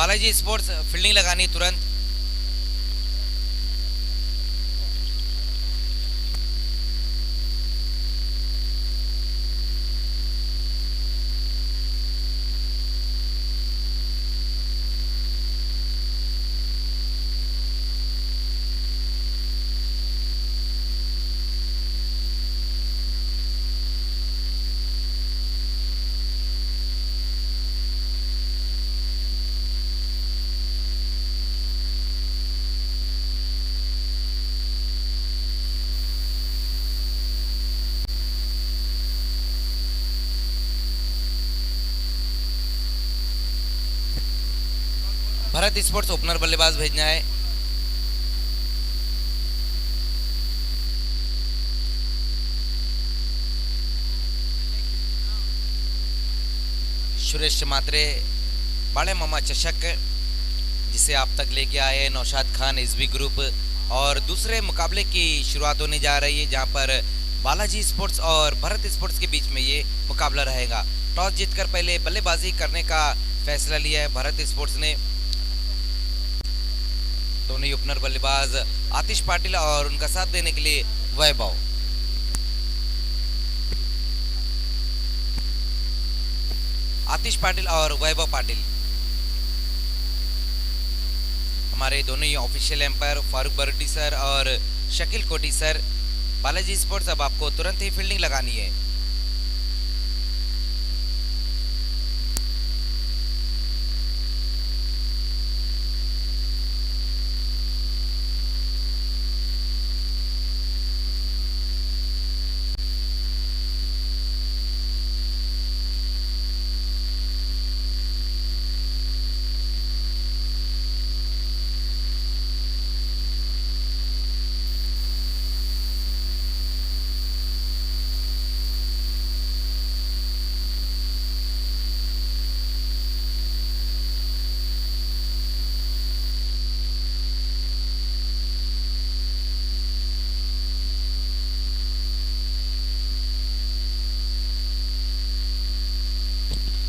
Balaji sports fielding लगानी तुरंत। Bharat sports opener बल्लेबाज भेजना है। सुरेश मात्रे बड़े मामा चषक जिसे आप तक लेके आए नौशाद खान एसबी ग्रुप, और दूसरे मुकाबले की शुरुआत होने जा रही है जहां पर बालाजी स्पोर्ट्स और भरत स्पोर्ट्स के बीच में ये मुकाबला रहेगा। टॉस जीतकर पहले बल्लेबाजी करने का फैसला लिया है भरत स्पोर्ट्स ने। दोनों ही ओपनर बल्लेबाज आतिश पाटिल और उनका साथ देने के लिए वैभव। आतिश पाटिल और वैभव पाटिल हमारे दोनों ही ऑफिशियल एम्पायर फारूक बरुडी सर और शकील कोटी सर। बालाजी स्पोर्ट्स अब आपको तुरंत ही फील्डिंग लगानी है।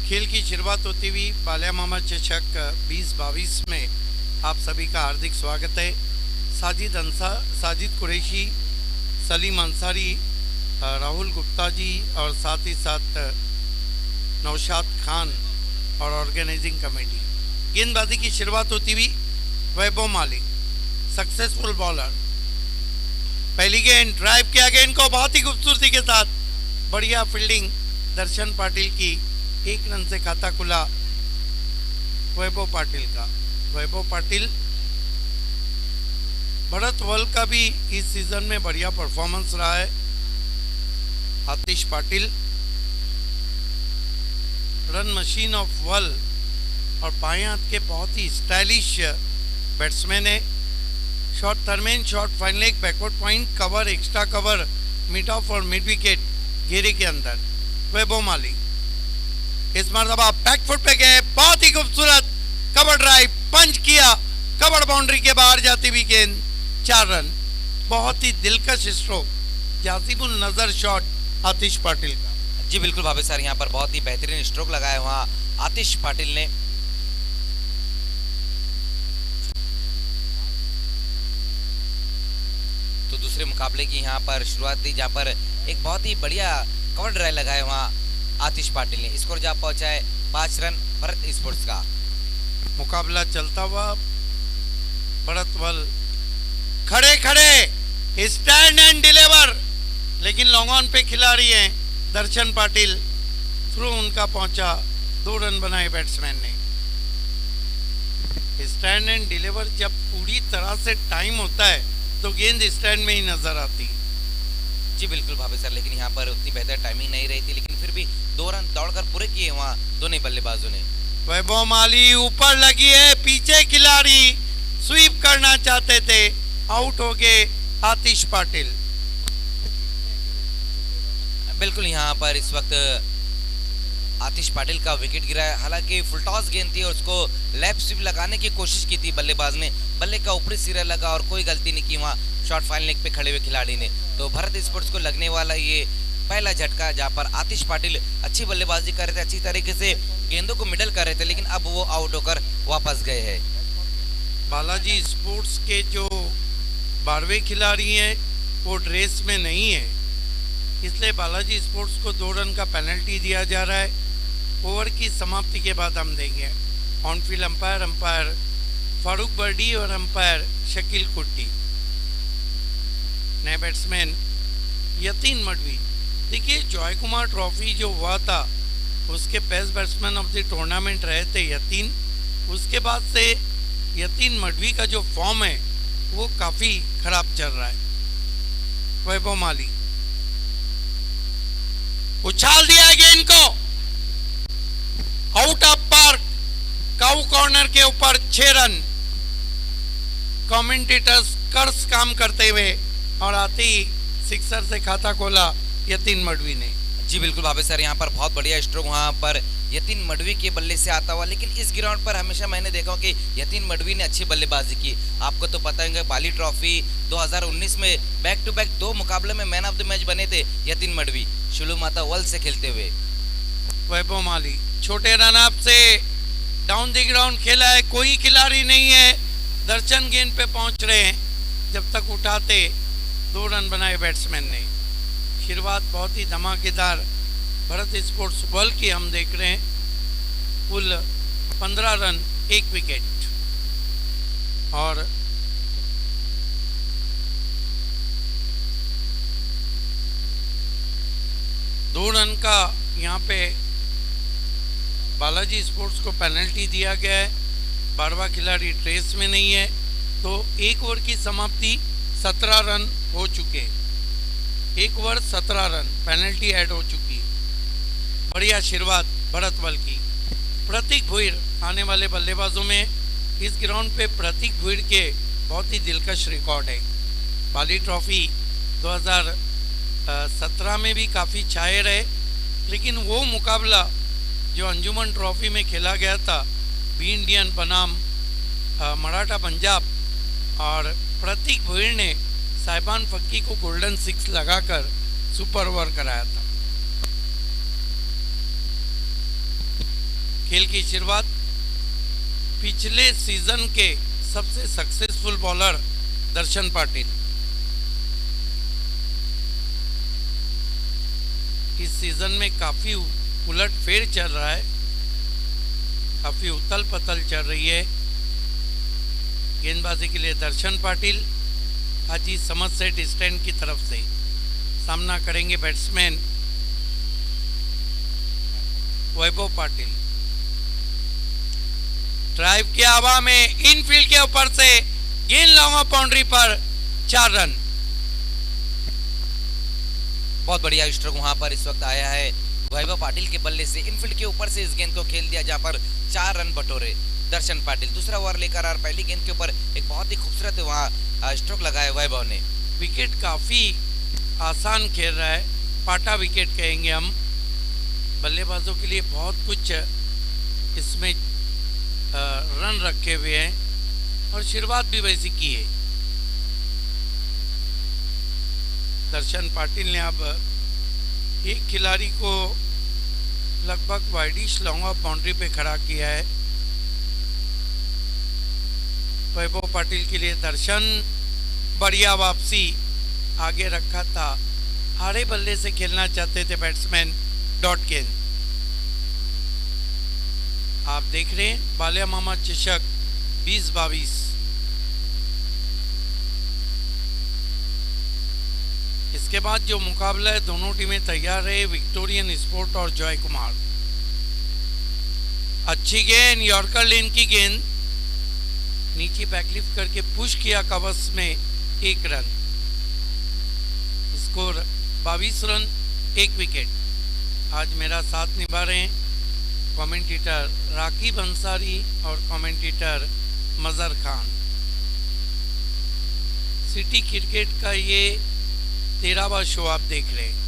खेल की शुरुआत होती हुई बालिया मामा चषक 2022 में आप सभी का हार्दिक स्वागत है। साजिद कुरैशी, सलीम अंसारी, राहुल गुप्ता जी और साथ ही साथ नौशाद खान और ऑर्गेनाइजिंग कमेटी। गेंदबाजी की शुरुआत होती हुई वैभव माली, सक्सेसफुल बॉलर। पहली गेंद ड्राइव किया, गेंद को बहुत ही खूबसूरती के साथ, बढ़िया फील्डिंग दर्शन पाटिल की, 1 रन से खाता खुला वैभव पाटिल का। वैभव पाटिल भरत वर्ल्ड का भी इस सीजन में बढ़िया परफॉर्मेंस रहा है। Atish Patil run machine of world और बाएं हाथ के बहुत ही स्टाइलिश बैट्समैन है। Short third man, short fine leg, backward point, cover, extra cover, mid off और मिड विकेट घेरे के अंदर। वैभव माली इस मरतबा बैक फुट पे गए, बहुत ही खूबसूरत कवर ड्राइव, पंच किया, कवर बाउंड्री के बाहर जाती हुई गेंद, 4 रन। बहुत ही दिलकश स्ट्रोक, जाजिबुल नजर शॉट आतिश पाटिल का। जी बिल्कुल भाभी सर, यहाँ पर बहुत ही बेहतरीन स्ट्रोक लगाया वहाँ आतिश पाटिल ने। तो दूसरे मुकाबले की यहाँ पर शुरुआत थी जहाँ पर एक बहुत ही बढ़िया कवर ड्राइव लगाया वहाँ आतिश पाटिल ने। स्कोर जहाँ पहुंचा है 5 रन भरत स्पोर्ट्स का। मुकाबला चलता हुआ भरत वर्ल्ड खड़े खड़े स्टैंड एंड डिलीवर, लेकिन लॉन्ग ऑन पे खिलाड़ी हैं दर्शन पाटिल। थ्रू उनका पहुंचा, 2 रन बनाए बैट्समैन ने। स्टैंड एंड डिलीवर जब पूरी तरह से टाइम होता है तो गेंद स्टैंड में ही नजर आती। जी बिल्कुल भाभी सर, लेकिन यहाँ पर उतनी बेहतर टाइमिंग नहीं रही थी, लेकिन फिर भी 2 रन दौड़कर पूरे किए वहाँ दोनों बल्लेबाजों ने। वैभव माली ऊपर लगी है, पीछे खिलाड़ी स्वीप करना चाहते थे, आउट हो गए आतिश पाटिल। बिल्कुल यहाँ पर इस वक्त आतिश पाटिल का विकेट गिरा है। हालांकि फुल टॉस गेंद थी और उसको लेफ्ट स्वीप लगाने की कोशिश की थी बल्लेबाज ने, बल्ले का ऊपरी सिरा लगा और कोई गलती नहीं की वहाँ शॉर्ट फाइन लेग पे खड़े हुए खिलाड़ी ने। तो भरत स्पोर्ट्स को लगने वाला ये पहला झटका, जहां पर आतिश पाटिल अच्छी बल्लेबाजी कर रहे थे, अच्छी तरीके से गेंदों को मिडल कर रहे थे, लेकिन अब वो आउट होकर वापस गए हैं। बालाजी स्पोर्ट्स के जो 12वें खिलाड़ी हैं वो ड्रेस में नहीं है, इसलिए बालाजी स्पोर्ट्स को 2 रन का पेनल्टी दिया जा रहा है। ओवर की समाप्ति के बाद हम देंगे। On field umpire Farooq Birdi और अंपायर शकील कुट्टी। नए बैट्समैन यतीन मडवी। देखिए, जॉय कुमार ट्रॉफी जो हुआ था उसके best batsman of the tournament रहे थे यतीन। उसके बाद से यतीन मडवी का जो फॉर्म है वो काफ़ी खराब चल रहा है। वैभव माली उछाल दिया गेंद को, out of park, cow corner के ऊपर 6 रन। कमेंटेटर्स कर्स काम करते हुए और आते ही सिक्सर से खाता खोला यतीन मडवी ने। जी बिल्कुल भावे सर, यहाँ पर बहुत बढ़िया स्ट्रोक वहाँ पर यतीन मडवी के बल्ले से आता हुआ, लेकिन इस ग्राउंड पर हमेशा मैंने देखा कि यतीन मडवी ने अच्छी बल्लेबाजी की। आपको तो पता है बाली ट्रॉफी 2019 में बैक टू बैक 2 मुकाबले में मैन ऑफ द मैच बने थे यतीन मडवी, शुलू माता वर्ल्ड से खेलते हुए। वैभव माली छोटे रन अप से डाउन द ग्राउंड खेला है, कोई खिलाड़ी नहीं है, दर्शन गेंद पे पहुंच रहे हैं, जब तक उठाते 2 रन बनाए बैट्समैन ने। शुरुआत बहुत ही धमाकेदार भारत स्पोर्ट्स वर्ल्ड की हम देख रहे हैं। कुल 15 रन 1 विकेट और दो रन का यहाँ पे बालाजी स्पोर्ट्स को पेनल्टी दिया गया है। 12वां खिलाड़ी ट्रेस में नहीं है, तो 1 ओवर की समाप्ति 17 रन हो चुके। 1 ओवर 17 रन, पेनल्टी ऐड हो चुकी है। बढ़िया शुरुआत भरत वल की। प्रतीक भुईर आने वाले बल्लेबाजों में इस ग्राउंड पे प्रतीक भुईर के बहुत ही दिलकश रिकॉर्ड है। बाली ट्रॉफी 2017 में भी काफ़ी छाए रहे, लेकिन वो मुकाबला जो अंजुमन ट्रॉफी में खेला गया था बी इंडियन बनाम मराठा पंजाब, और प्रतीक भुईर ने साहिबान फक्की को गोल्डन 6 लगाकर सुपर ओवर कराया था। खेल की शुरुआत पिछले सीजन के सबसे सक्सेसफुल बॉलर दर्शन पाटिल। इस सीजन में काफ़ी उलटफेर चल रहा है, काफ़ी उथल पथल चल रही है। गेंदबाजी के लिए दर्शन पाटिल हाजी समझ सेट स्टैंड की तरफ से सामना करेंगे बैट्समैन वैभव पाटिल। ड्राइव किया हवा में, इनफील्ड के ऊपर से गेंद लॉन्ग बाउंड्री पर 4 रन। बहुत बढ़िया स्ट्रोक वहां पर इस वक्त आया है वैभव पाटिल के बल्ले से, इनफील्ड के ऊपर से इस गेंद को खेल दिया, जहां पर 4 रन बटोरे दर्शन पाटिल। दूसरा ओवर लेकर और पहली गेंद के ऊपर एक बहुत ही खूबसूरत वहां स्ट्रोक लगाया वैभव ने। विकेट काफ़ी आसान खेल रहा है, पाटा विकेट कहेंगे हम। बल्लेबाजों के लिए बहुत कुछ इसमें रन रखे हुए हैं और शुरुआत भी वैसी की है। दर्शन पाटिल ने अब एक खिलाड़ी को लगभग वाइडिश लॉन्ग ऑफ बाउंड्री पे खड़ा किया है। वैभव पाटिल के लिए दर्शन बढ़िया वापसी, आगे रखा था, आड़े बल्ले से खेलना चाहते थे बैट्समैन डॉट गेंद। आप देख रहे हैं बालिया मामा चषक 2022। इसके बाद जो मुकाबला है, दोनों टीमें तैयार रहे, विक्टोरियन स्पोर्ट और जॉय कुमार। अच्छी गेंद, यॉर्कर लेन की गेंद, नीचे बैकलिफ्ट करके पुश किया कवच में 1 रन। Score 22 run 1 wicket. आज मेरा साथ निभा रहे हैं कमेंटेटर राकीब अंसारी और कमेंटेटर मजर खान। सिटी क्रिकेट का ये 13वां शो आप देख रहे हैं।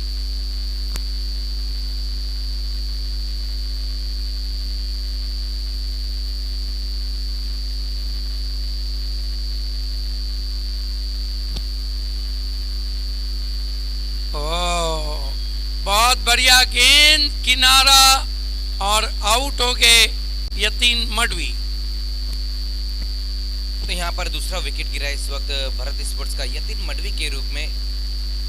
बढ़िया गेंद, किनारा और आउट हो गए यतीन मडवी। तो यहाँ पर दूसरा विकेट गिरा इस वक्त भारत स्पोर्ट्स का यतीन मडवी के रूप में।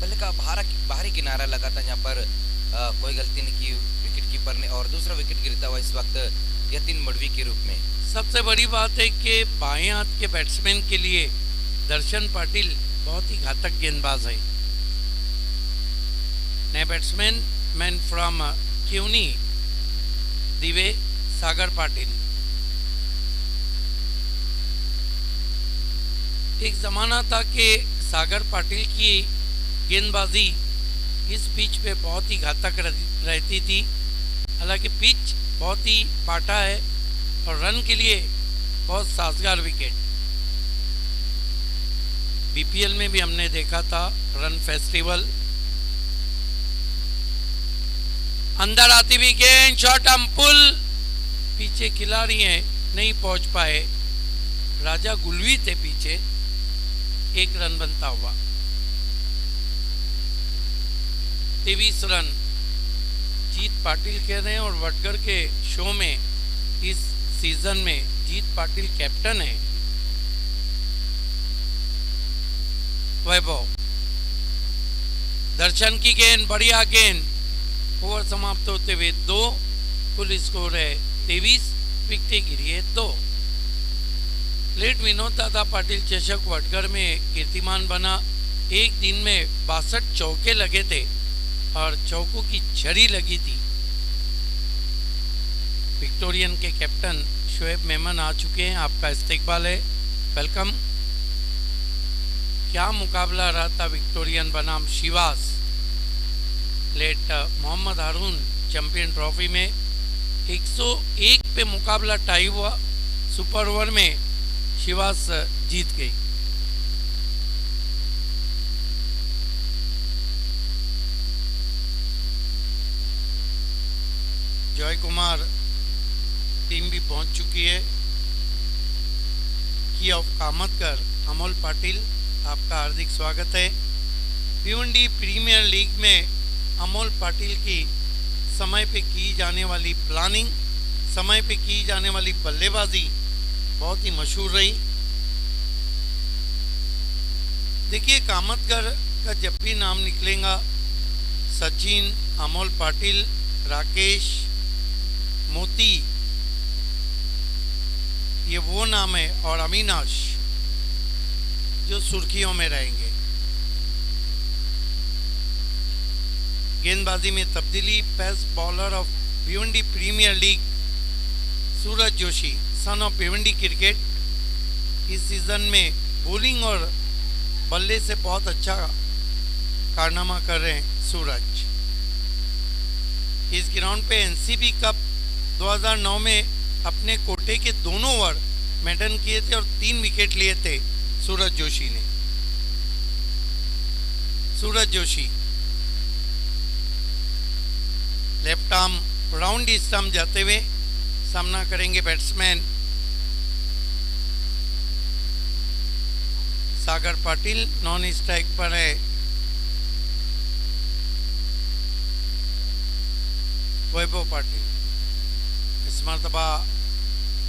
बल्ले का बाहरी किनारा लगा था, जहाँ पर कोई गलती नहीं की विकेट कीपर ने, और दूसरा विकेट गिरता हुआ इस वक्त यतीन मडवी के रूप में। सबसे बड़ी बात है कि बाएं हाथ के बैट्समैन के लिए दर्शन पाटिल बहुत ही घातक गेंदबाज है। नए बैट्समैन मैन फ्रॉम क्यूनी दिवे सागर पाटिल। एक जमाना था कि सागर पाटिल की गेंदबाजी इस पिच पे बहुत ही घातक रहती थी। हालांकि पिच बहुत ही पाटा है और रन के लिए बहुत साजगार विकेट। बीपीएल में भी हमने देखा था रन फेस्टिवल। अंदर आती भी गेंद, शॉट पुल, पीछे खिलाड़ी हैं नहीं पहुंच पाए। राजा गुलवी थे पीछे, एक रन बनता हुआ। 23 रन जीत पाटिल कह रहे हैं, और वटगर के शो में इस सीजन में जीत पाटिल कैप्टन है। वैभव, दर्शन की गेंद, बढ़िया गेंद, ओवर समाप्त होते हुए 2, कुल स्कोर है 23, विकेटें गिरी है 2। लेट विनोद दादा पाटिल चषक वटगर में कीर्तिमान बना। एक दिन में 62 चौके लगे थे और चौकों की झड़ी लगी थी। विक्टोरियन के कैप्टन शोएब मेमन आ चुके हैं, आपका इस्तकबाल है, वेलकम। क्या मुकाबला रहा था विक्टोरियन बनाम शिवास। लेट मोहम्मद हारून चैंपियन ट्रॉफी में 101 पे मुकाबला टाई हुआ। सुपर ओवर में शिवास जीत गई। जय कुमार टीम भी पहुंच चुकी है। की ऑफ कामतकर अमोल पाटिल, आपका हार्दिक स्वागत है। भिवंडी प्रीमियर लीग में अमोल पाटिल की समय पे की जाने वाली प्लानिंग, समय पे की जाने वाली बल्लेबाजी बहुत ही मशहूर रही। देखिए, कामतकर का जब भी नाम निकलेगा, सचिन, अमोल पाटिल, राकेश, मोती, ये वो नाम है, और अविनाश जो सुर्खियों में रहेंगे। गेंदबाजी में तब्दीली, pace bowler of Bhiwandi premier league Suraj Joshi, son of Bhiwandi cricket, इस सीजन में बॉलिंग और बल्ले से बहुत अच्छा कारनामा कर रहे हैं सूरज। इस ग्राउंड पे एनसीबी कप 2009 में अपने कोटे के दोनों ओवर मेडन किए थे और 3 विकेट लिए थे सूरज जोशी ने। Suraj Joshi left arm round stump जाते हुए सामना करेंगे batsman Sagar Patil. Non strike पर है वैभव पाटिल। इस मरतबा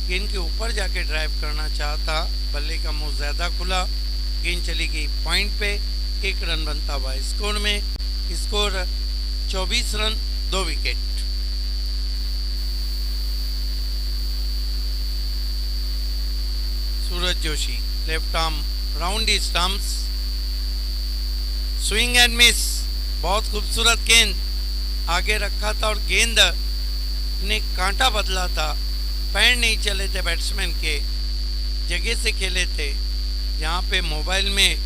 गेंद के ऊपर जाके ड्राइव करना चाहता, बल्ले का मुंह ज्यादा खुला, गेंद चली गई पॉइंट पे, 1 रन बनता हुआ स्कोर में। Score 24 run 2 wicket. Suraj Joshi left arm round stumps, swing and miss, बहुत खूबसूरत गेंद आगे रखा था और गेंद ने कांटा बदला था। पैर नहीं चले थे बैट्समैन के, जगह से खेले थे। यहाँ पे मोबाइल में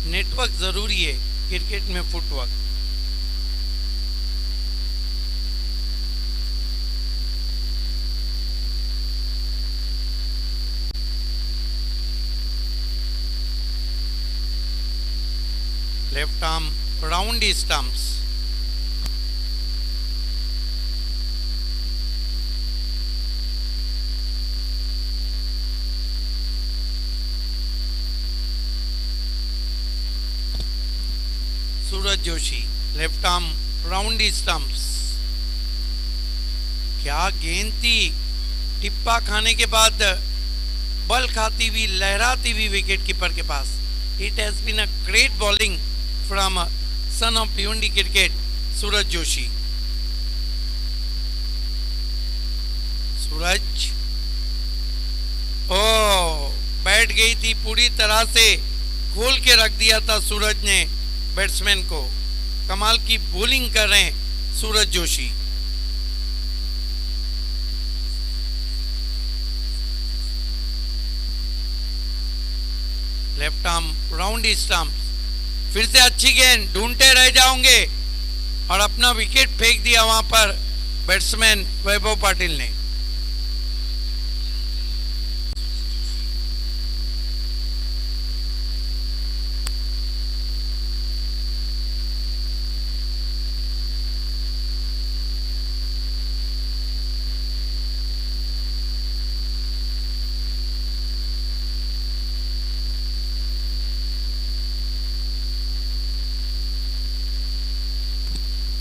नेटवर्क ज़रूरी है, क्रिकेट में footwork. Left arm round stumps, Suraj Joshi left arm round stumps. क्या गेंद थी, टिप्पा खाने के बाद बल खाती हुई लहराती हुई विकेट कीपर के पास। It has been a great bowling from son of Bhiwandi cricket Suraj Joshi. Suraj, ओ बैठ गई थी पूरी तरह से, खोल के रख दिया था सूरज ने बैट्समैन को। कमाल की बॉलिंग कर रहे हैं Suraj Joshi. Left arm round stump, फिर से अच्छी गेंद, ढूंढते रह जाओगे, और अपना विकेट फेंक दिया वहां पर बैट्समैन वैभव पाटिल ने।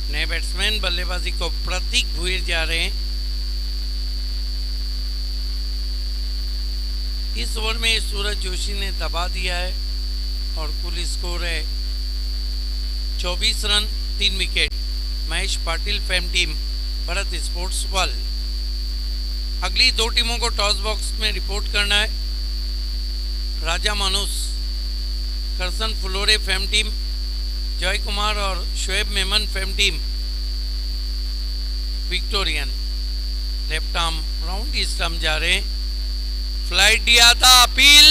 नए बैट्समैन बल्लेबाजी को प्रतीक भुईर जा रहे हैं। इस ओवर में सूरज जोशी ने दबा दिया है और कुल स्कोर है 24 run 3 wicket. Mahesh Patil fame team, Bharat sports world. अगली दो टीमों को टॉस बॉक्स में रिपोर्ट करना है। राजा मानुस करसन फुलोरे फेम टीम, जय कुमार और Shoaib Memon fame team Victorian. Left arm round stump जा रहे हैं। फ्लाइट दिया था, अपील,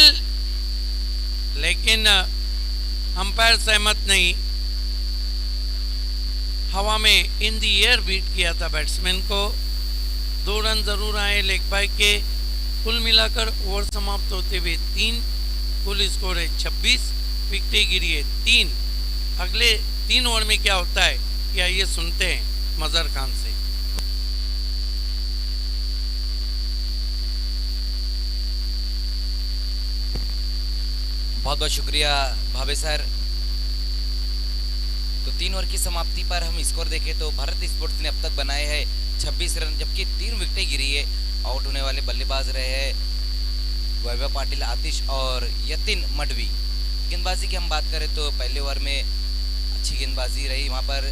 लेकिन अंपायर सहमत नहीं। हवा में इन दी एयर बीट किया था बैट्समैन को। 2 रन जरूर आए लेग बाय के। कुल मिलाकर ओवर समाप्त होते हुए 3, कुल स्कोर है 26, विकेटें गिरी है 3। अगले 3 ओवर में क्या होता है, क्या ये सुनते हैं मजहर खान से। बहुत बहुत शुक्रिया भावे सर। तो 3 ओवर की समाप्ति पर हम स्कोर देखें तो भारत स्पोर्ट्स ने अब तक बनाए हैं 26 रन, जबकि 3 विकेटें गिरी है। आउट होने वाले बल्लेबाज रहे हैं वैभव पाटिल, आतिश और यतिन मडवी। गेंदबाजी की हम बात करें तो पहले ओवर में अच्छी गेंदबाजी रही, वहां पर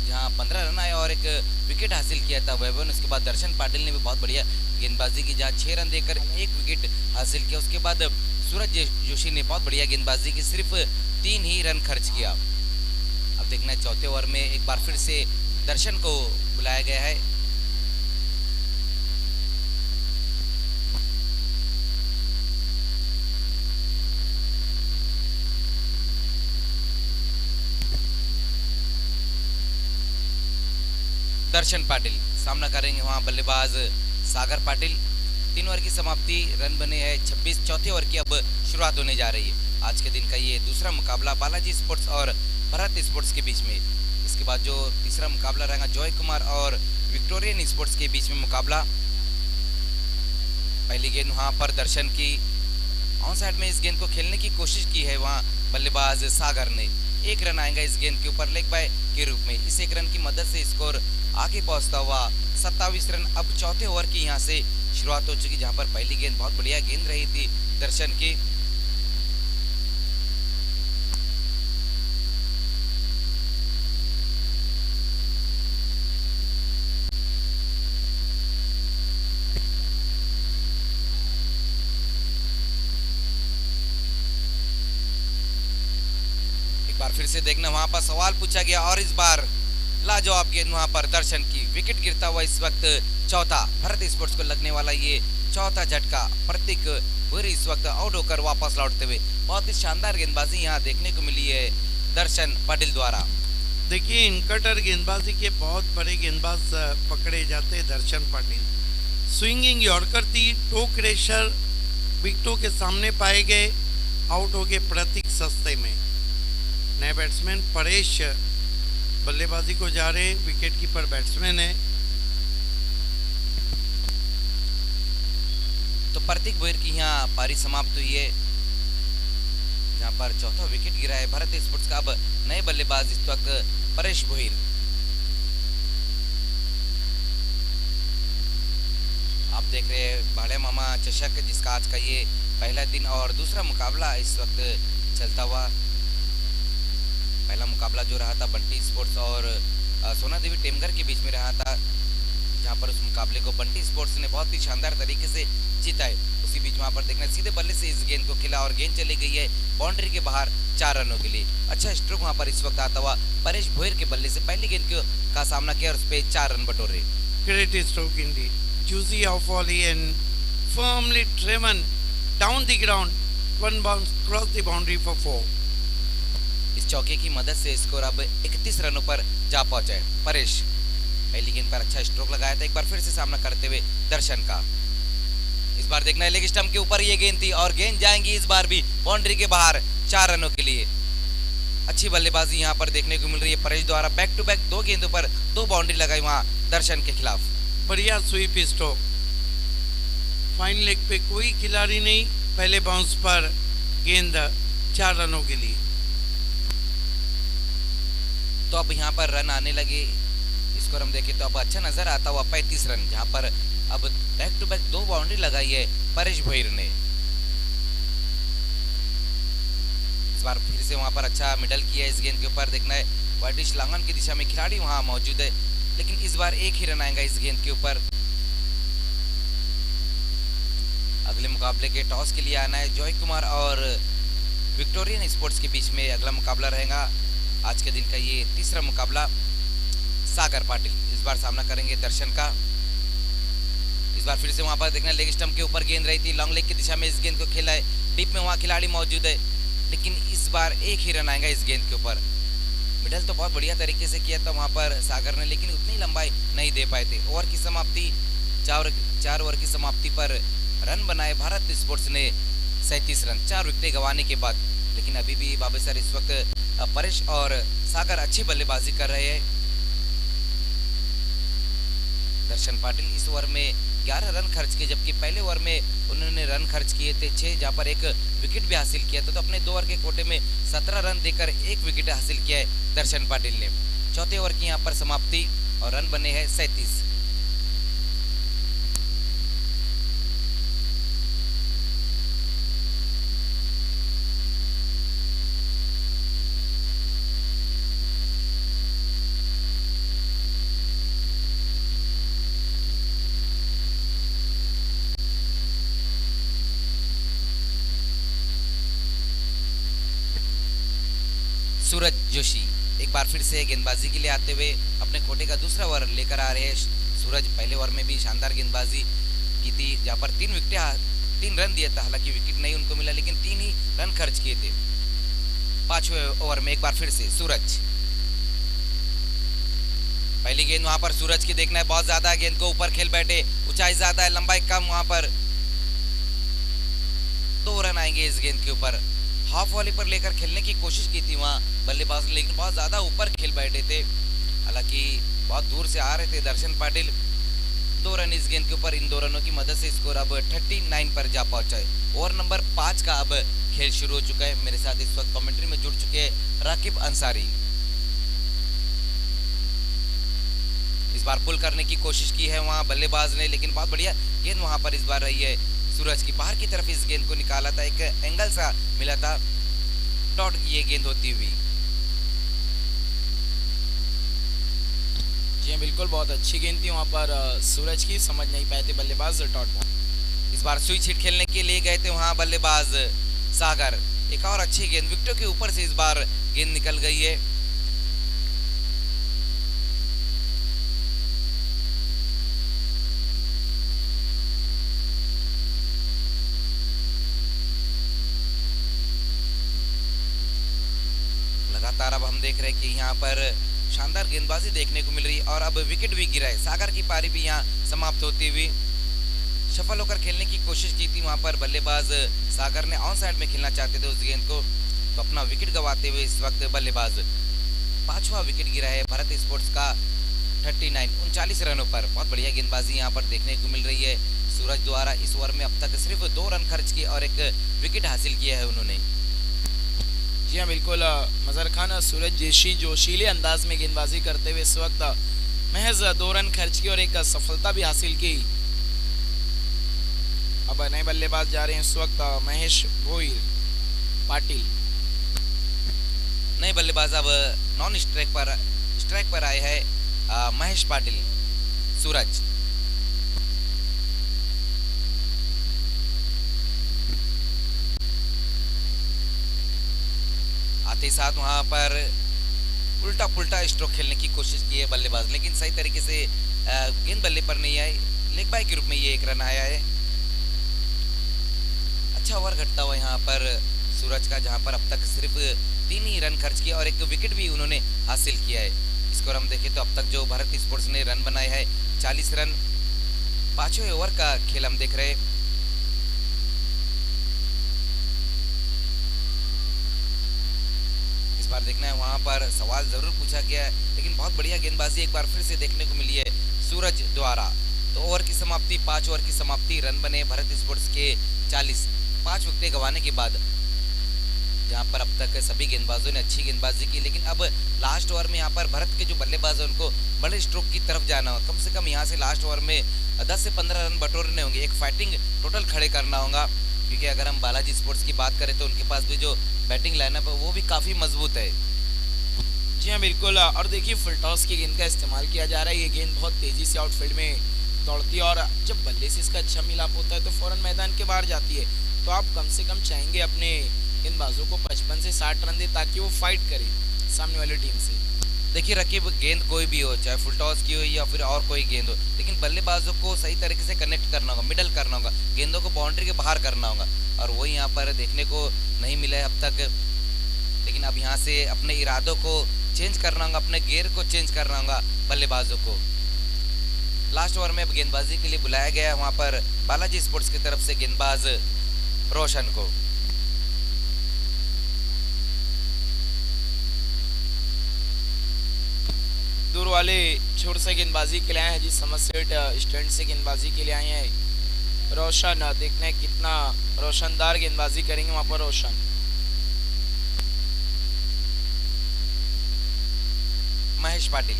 जहां 15 रन आए और एक विकेट हासिल किया था वैभव ने। उसके बाद दर्शन पाटिल ने भी बहुत बढ़िया गेंदबाजी की, जहां 6 रन देकर 1 विकेट हासिल किया। उसके बाद सूरज जोशी ने बहुत बढ़िया गेंदबाजी की, सिर्फ 3 ही रन खर्च किया। अब देखना है चौथे ओवर में एक बार फिर से दर्शन को बुलाया गया है। दर्शन पाटिल सामना करेंगे वहां बल्लेबाज सागर पाटिल। 3 ओवर की समाप्ति, रन बने हैं 26। चौथे ओवर की अब शुरुआत होने जा रही है। आज के दिन का ये दूसरा मुकाबला बालाजी स्पोर्ट्स और भारत स्पोर्ट्स के बीच में। इसके बाद जो तीसरा मुकाबला रहेगा जय कुमार और विक्टोरियन स्पोर्ट्स के बीच में मुकाबला। पहली गेंद वहां पर दर्शन की, ऑन साइड में इस गेंद को खेलने की कोशिश की है वहां बल्लेबाज सागर ने। 1 रन आएगा इस गेंद के ऊपर लेग बाय के रूप में। इस 1 रन की मदद से स्कोर आगे पहुंचता हुआ 27 रन। अब चौथे ओवर की यहां से शुरुआत हो चुकी, जहां पर पहली गेंद बहुत बढ़िया गेंद रही थी दर्शन की। एक बार फिर से देखना, वहां पर सवाल पूछा गया और इस बार लाजवाब गेंद वहां पर दर्शन की। विकेट गिरता हुआ इस वक्त चौथा भारत स्पोर्ट्स को लगने वाला ये चौथा झटका। प्रतीक भुईर इस वक्त आउट होकर वापस लौटते हुए बहुत ही शानदार गेंदबाजी यहाँ देखने को मिली है दर्शन पाटिल द्वारा। देखिए, इनकटर गेंदबाजी के बहुत बड़े गेंदबाज पकड़े जाते हैं दर्शन पाटिल। स्विंगिंग यॉर्कर थी, टो क्रेशर विकेटों के सामने पाए गए, आउट हो गए प्रतीक सस्ते में। नए बैट्समैन परेश बल्लेबाजी को जा रहे, विकेट कीपर बैट्समैन है। तो प्रतीक भुईर की यहाँ पारी समाप्त हुई है, जहां पर चौथा विकेट गिरा है भारत स्पोर्ट्स का। अब नए बल्लेबाज इस वक्त परेश भुईर। देख रहे हैं भाड़े मामा चषक, जिसका आज का ये पहला दिन और दूसरा मुकाबला इस वक्त चलता हुआ। पहला मुकाबला जो रहा था बंटी स्पोर्ट्स और सोना देवी टेमघर के बीच में रहा था, जहां पर उस मुकाबले को बंटी स्पोर्ट्स ने बहुत ही शानदार तरीके से जीता है। उसी बीच वहां पर देखना सीधे बल्ले से इस गेंद को खेला और गेंद चली गई है बाउंड्री के बाहर 4 रनों के लिए। अच्छा स्ट्रोक वहां पर इस वक्त आता हुआ परेश भोयर के बल्ले से पहली गेंद का सामना किया और उस पर 4 रन बटोरे। Great stroke indeed. Juicy off volley and firmly driven down the ground. One bounce cross the boundary for 4. इस चौके की मदद से स्कोर अब 31 रनों पर जा पहुंचा है। परेश पहली गेंद पर अच्छा स्ट्रोक लगाया था, एक बार फिर से सामना करते हुए दर्शन का। इस बार देखना है लेग स्टंप के ऊपर ये गेंद थी और गेंद जाएंगी इस बार भी बाउंड्री के बाहर 4 रनों के लिए। अच्छी बल्लेबाजी यहां पर देखने को मिल रही है परेश द्वारा। बैक टू बैक 2 गेंदों पर 2 बाउंड्री लगाई वहां दर्शन के खिलाफ। बढ़िया स्वीप स्ट्रोक। फाइन लेग पे कोई खिलाड़ी नहीं, पहले बाउंस पर गेंद 4 रनों के लिए। तो अब यहाँ पर रन आने लगे, स्कोर हम देखें तो अब अच्छा नजर आता हुआ 35 रन, जहां पर अब बैक टू बैक 2 बाउंड्री लगाई है परेश भोयर ने। इस बार फिर से वहां पर अच्छा मिडल किया इस गेंद के ऊपर। देखना है वाइड लांगन की दिशा में खिलाड़ी वहां मौजूद है, लेकिन इस बार एक ही रन आएगा इस गेंद के ऊपर। अगले मुकाबले के टॉस के लिए आना है जॉय कुमार और विक्टोरियन स्पोर्ट्स के बीच में अगला मुकाबला रहेगा। आज के दिन का ये तीसरा मुकाबला। सागर पाटिल इस बार सामना करेंगे दर्शन का। इस बार फिर से वहां पर देखना लेग स्टंप के ऊपर गेंद रही थी, लॉन्ग लेग की दिशा में इस गेंद को खेला है। डीप में वहां खिलाड़ी मौजूद है, लेकिन इस बार एक ही रन आएगा इस गेंद के ऊपर। मिडल तो बहुत बढ़िया तरीके से किया था वहां पर सागर ने, लेकिन उतनी लंबाई नहीं दे पाए थे। ओवर की समाप्ति 4 ओवर की समाप्ति पर रन बनाए भारत स्पोर्ट्स ने 37 रन 4 विकेटें गंवाने के बाद। लेकिन अभी भी बाबे सर इस वक्त परेश और सागर अच्छी बल्लेबाजी कर रहे हैं। दर्शन पाटिल इस ओवर में 11 रन खर्च किए, जबकि पहले ओवर में उन्होंने रन खर्च किए थे 6, जहां पर एक विकेट भी हासिल किया था। तो अपने 2 ओवर के कोटे में 17 रन देकर 1 विकेट हासिल किया है दर्शन पाटिल ने। चौथे ओवर की यहां पर समाप्ति और रन बने हैं 37। सूरज जोशी एक बार फिर से गेंदबाजी के लिए आते हुए अपने कोटे का दूसरा ओवर लेकर आ रहे हैं। सूरज पहले ओवर में भी शानदार गेंदबाजी की थी, जहां पर 3 रन दिया था। हालांकि विकेट नहीं उनको मिला, लेकिन 3 ही रन खर्च किए थे। 5वें ओवर में एक बार फिर से सूरज। पहली गेंद वहां पर सूरज की देखना है, बहुत ज्यादा गेंद को ऊपर खेल बैठे, ऊंचाई ज्यादा है, लंबाई कम। वहां पर 2 रन आएंगे इस गेंद के ऊपर। हाफ वॉली पर लेकर खेलने की कोशिश की थी वहां बल्लेबाज, लेकिन बहुत ज्यादा ऊपर खेल बैठे थे। हालांकि बहुत दूर से आ रहे थे दर्शन पाटिल। 2 रन इस गेंद के ऊपर। इन 2 रनों की मदद से स्कोर अब 39 पर जा पहुंचा है। ओवर नंबर 5 का अब खेल शुरू हो चुका है। मेरे साथ इस वक्त कमेंट्री में जुड़ चुके हैं राकिब अंसारी। इस बार पुल करने की कोशिश की है वहां बल्लेबाज ने, लेकिन बहुत बढ़िया गेंद वहां पर इस बार रही है सूरज की। बाहर की तरफ इस गेंद को निकाला था, एक एंगल सा मिला था, डॉट ये गेंद होती हुई। जी बिल्कुल, बहुत अच्छी गेंद थी वहां पर सूरज की, समझ नहीं पाए थे बल्लेबाज डॉट बॉल। इस बार स्विच हिट खेलने के लिए गए थे वहां बल्लेबाज सागर। एक और अच्छी गेंद विकेटों के ऊपर से इस बार गेंद निकल गई है। लगातार अब हम देख रहे हैं कि यहाँ पर शानदार गेंदबाजी देखने को मिल रही है और अब विकेट भी गिरा है। सागर की पारी भी यहाँ समाप्त होती हुई। सफल होकर खेलने की कोशिश की थी वहां पर बल्लेबाज सागर ने, ऑन साइड में खेलना चाहते थे उस गेंद को, तो अपना विकेट गंवाते हुए इस वक्त बल्लेबाज 5वां विकेट गिरा है भारत स्पोर्ट्स का 39 रनों पर। बहुत बढ़िया गेंदबाजी यहाँ पर देखने को मिल रही है सूरज द्वारा। इस ओवर में अब तक सिर्फ 2 रन खर्च किए और एक विकेट हासिल किया है उन्होंने। जी हाँ बिल्कुल, मजहर खान सूरज जोशीले अंदाज में गेंदबाजी करते हुए इस वक्त महज 2 रन खर्च की और एक सफलता भी हासिल की। अब नए बल्लेबाज जा रहे हैं इस वक्त महेश भोईर पाटिल। नए बल्लेबाज अब नॉन स्ट्राइक पर आए हैं महेश पाटिल सूरज। आते ही साथ वहां पर उल्टा पुल्टा स्ट्रोक खेलने की कोशिश की है बल्लेबाज, लेकिन सही तरीके से गेंद बल्ले पर नहीं आई। लेग बाय के रूप में ये एक रन आया है। अच्छा ओवर घटता हुआ यहाँ पर सूरज का, जहां पर अब तक सिर्फ 3 ही रन खर्च किया और एक विकेट भी उन्होंने हासिल किया है। स्कोर हम देखें तो अब तक जो भारत स्पोर्ट्स ने रन बनाए हैं 40 रन। 5वें ओवर का खेल हम देख रहे हैं। इस बार देखना है, वहां पर सवाल जरूर पूछा गया है, लेकिन बहुत बढ़िया गेंदबाजी एक बार फिर से देखने को मिली है सूरज द्वारा। तो ओवर की समाप्ति 5 ओवर की समाप्ति, रन बने भारत स्पोर्ट्स के 40। 5 विकेटें गंवाने के बाद, जहां पर अब तक सभी गेंदबाजों ने अच्छी गेंदबाजी की, लेकिन अब लास्ट ओवर में यहाँ पर भारत के जो बल्लेबाज हैं उनको बड़े स्ट्रोक की तरफ जाना होगा। कम से कम यहाँ से लास्ट ओवर में 10 से 15 रन बटोरने होंगे, एक फाइटिंग टोटल खड़े करना होगा। क्योंकि अगर हम बालाजी स्पोर्ट्स की बात करें तो उनके पास भी जो बैटिंग लाइनअप है वो भी काफ़ी मजबूत है। जी हाँ बिल्कुल। और देखिए फुल टॉस की गेंद का इस्तेमाल किया जा रहा है। ये गेंद बहुत तेज़ी से आउटफील्ड में दौड़ती है और जब बल्ले से इसका अच्छा मिलाप होता है तो फ़ौरन मैदान के बाहर जाती है। तो आप कम से कम चाहेंगे अपने गेंदबाजों को 55 से 60 रन दे ताकि वो फाइट करे सामने वाली टीम से। देखिए रकीब गेंद कोई भी हो, चाहे फुल टॉस की हो या फिर और कोई गेंद हो, लेकिन बल्लेबाजों को सही तरीके से कनेक्ट करना होगा, मिडल करना होगा, गेंदों को बाउंड्री के बाहर करना होगा, और वही यहाँ पर देखने को नहीं मिला है अब तक। लेकिन अब यहाँ से अपने इरादों को चेंज करना होगा, अपने गियर को चेंज करना होगा बल्लेबाजों को। लास्ट ओवर में अब गेंदबाजी के लिए बुलाया गया है वहाँ पर बालाजी स्पोर्ट्स की तरफ से गेंदबाज रोशन को। दूर वाले छोर से गेंदबाजी के लिए आए हैं जी, समरसेट स्टैंड से गेंदबाजी के लिए आए हैं रोशन। देखना है कितना रोशनदार गेंदबाजी करेंगे वहां पर रोशन। महेश पाटिल।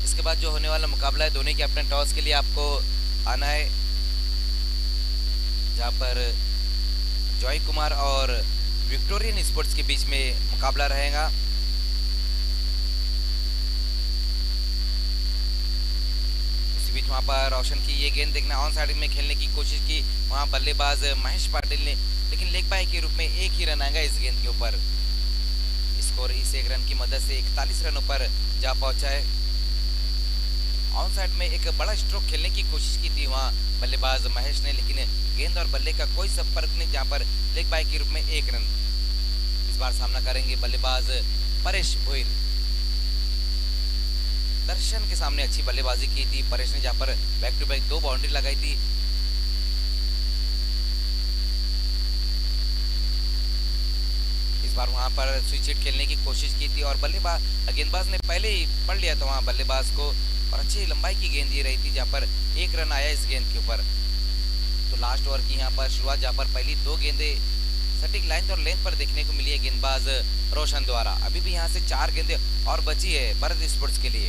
इसके बाद जो होने वाला मुकाबला है, दोनों कैप्टन टॉस के लिए आपको आना है, जहां पर जॉय कुमार और विक्टोरियन स्पोर्ट्स के बीच में मुकाबला रहेगा। इसी बीच वहां पर रोशन की ये गेंद देखना, ऑन साइड में खेलने की कोशिश की वहां बल्लेबाज महेश पाटिल ने, लेकिन लेग बाय के रूप में एक ही रन आएगा इस गेंद के ऊपर। स्कोर इस एक रन की मदद से 41 रनों पर जा पहुंचा है। ऑन साइड में एक बड़ा स्ट्रोक खेलने की कोशिश की थी वहां बल्लेबाज महेश ने, लेकिन गेंद और बल्ले का कोई संपर्क नहीं, जहां पर लेग बाय के रूप में एक रन। इस बार सामना करेंगे बल्लेबाज परेश भोईर। दर्शन के सामने अच्छी बल्लेबाजी की थी परेश ने, जहां पर बैक टू बैक 2 बाउंड्री लगाई थी। इस बार वहां पर स्विच हिट खेलने की कोशिश की थी और गेंदबाज ने पहले ही पढ़ लिया था वहां बल्लेबाज को, और अच्छी लंबाई की गेंद ये रही थी, जहां पर एक रन आया इस गेंद के ऊपर। तो लास्ट ओवर की यहाँ पर शुरुआत, जहां पर पहली 2 गेंदें सटीक लाइन और लेंथ पर देखने को मिली है गेंदबाज रोशन द्वारा। अभी भी यहाँ से 4 गेंदें और बची है भारत स्पोर्ट्स के लिए।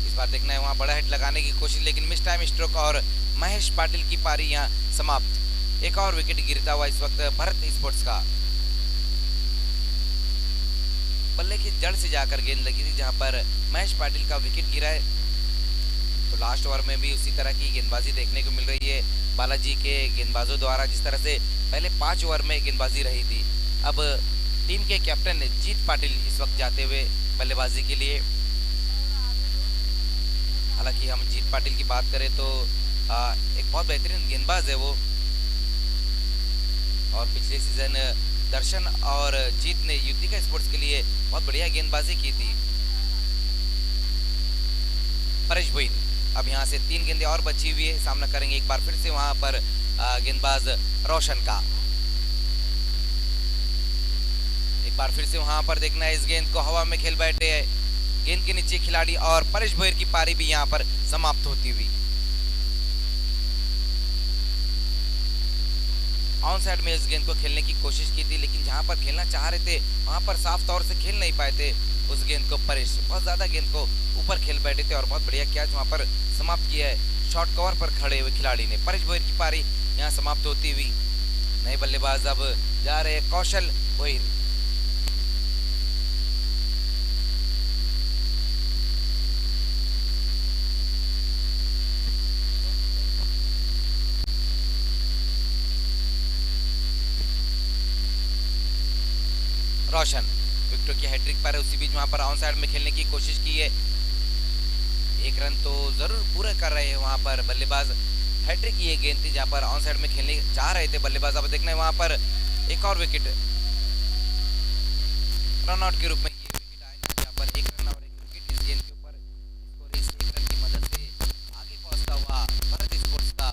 इस बार देखना है वहां बड़ा हिट लगाने की कोशिश, लेकिन मिस टाइम स्ट्रोक और महेश पाटिल की पारी यहाँ समाप्त। एक और विकेट गिरता हुआ इस वक्त भारत स्पोर्ट्स का। बल्ले की जड़ से जाकर गेंद लगी थी, जहां पर महेश पाटिल का विकेट गिरा है। तो लास्ट ओवर में भी उसी तरह की गेंदबाजी देखने को मिल रही है बालाजी के गेंदबाजों द्वारा, जिस तरह से पहले 5 ओवर में गेंदबाजी रही थी। अब टीम के कैप्टन जीत पाटिल इस वक्त जाते हुए बल्लेबाजी के लिए। हालांकि हम जीत पाटिल की बात करें तो एक बहुत बेहतरीन गेंदबाज है वो, और पिछले सीजन दर्शन और जीत ने युतिका स्पोर्ट्स के लिए बहुत बढ़िया गेंदबाजी की थी। परेश भोईर अब यहाँ से 3 गेंदें और बची हुई है, सामना करेंगे एक बार फिर से वहां पर गेंदबाज रोशन का। एक बार फिर से वहां पर देखना है, इस गेंद को हवा में खेल बैठे है गेंद के नीचे खिलाड़ी, और परेश भोईर की पारी भी यहाँ पर समाप्त होती हुई। ऑन साइड में इस गेंद को खेलने की कोशिश की थी, लेकिन जहां पर खेलना चाह रहे थे वहां पर साफ तौर से खेल नहीं पाए थे उस गेंद को परेश बहुत ज़्यादा गेंद को ऊपर खेल बैठे थे और बहुत बढ़िया कैच वहाँ पर समाप्त किया है शॉर्ट कवर पर खड़े हुए खिलाड़ी ने। परेश भोईर की पारी यहाँ समाप्त होती हुई। नए बल्लेबाज अब जा रहे हैं कौशल भोईर। रोशन विकेटों की हैट्रिक पर है, उसी बीच वहां पर ऑन साइड में खेलने की कोशिश की है। एक रन तो जरूर पूरा कर रहे हैं वहां पर बल्लेबाज। हैट्रिक की ये गेंद थी जहां पर ऑन साइड में खेलने चाह रहे थे बल्लेबाज। अब देखना है वहां पर एक और विकेट रन आउट के रूप में ये विकेट आएगा जहां पर एक रन और एक विकेट इस गेंद के ऊपर। स्कोर इस एक रन की मदद से आगे पहुंचता हुआ भारत स्पोर्ट्स का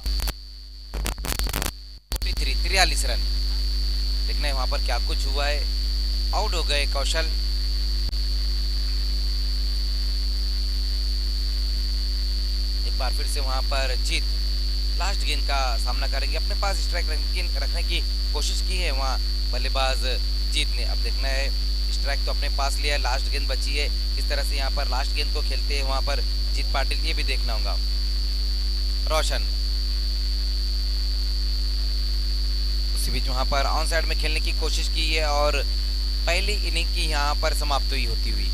43 रन। देखना है वहां पर क्या कुछ हुआ है। आउट हो गए कौशल। एक बार फिर से वहां पर जीत लास्ट गेंद का सामना करेंगे। अपने पास स्ट्राइक रखने की कोशिश की है वहां बल्लेबाज जीत ने। अब देखना है स्ट्राइक तो अपने पास लिया है, लास्ट गेंद बची है, किस तरह से यहाँ पर लास्ट गेंद को खेलते हैं वहां पर जीत पाटिल, ये भी देखना होगा। रोशन उसी बीच वहां पर ऑन साइड में खेलने की कोशिश की है और पहली इनिंग की यहाँ पर समाप्ति होती हुई।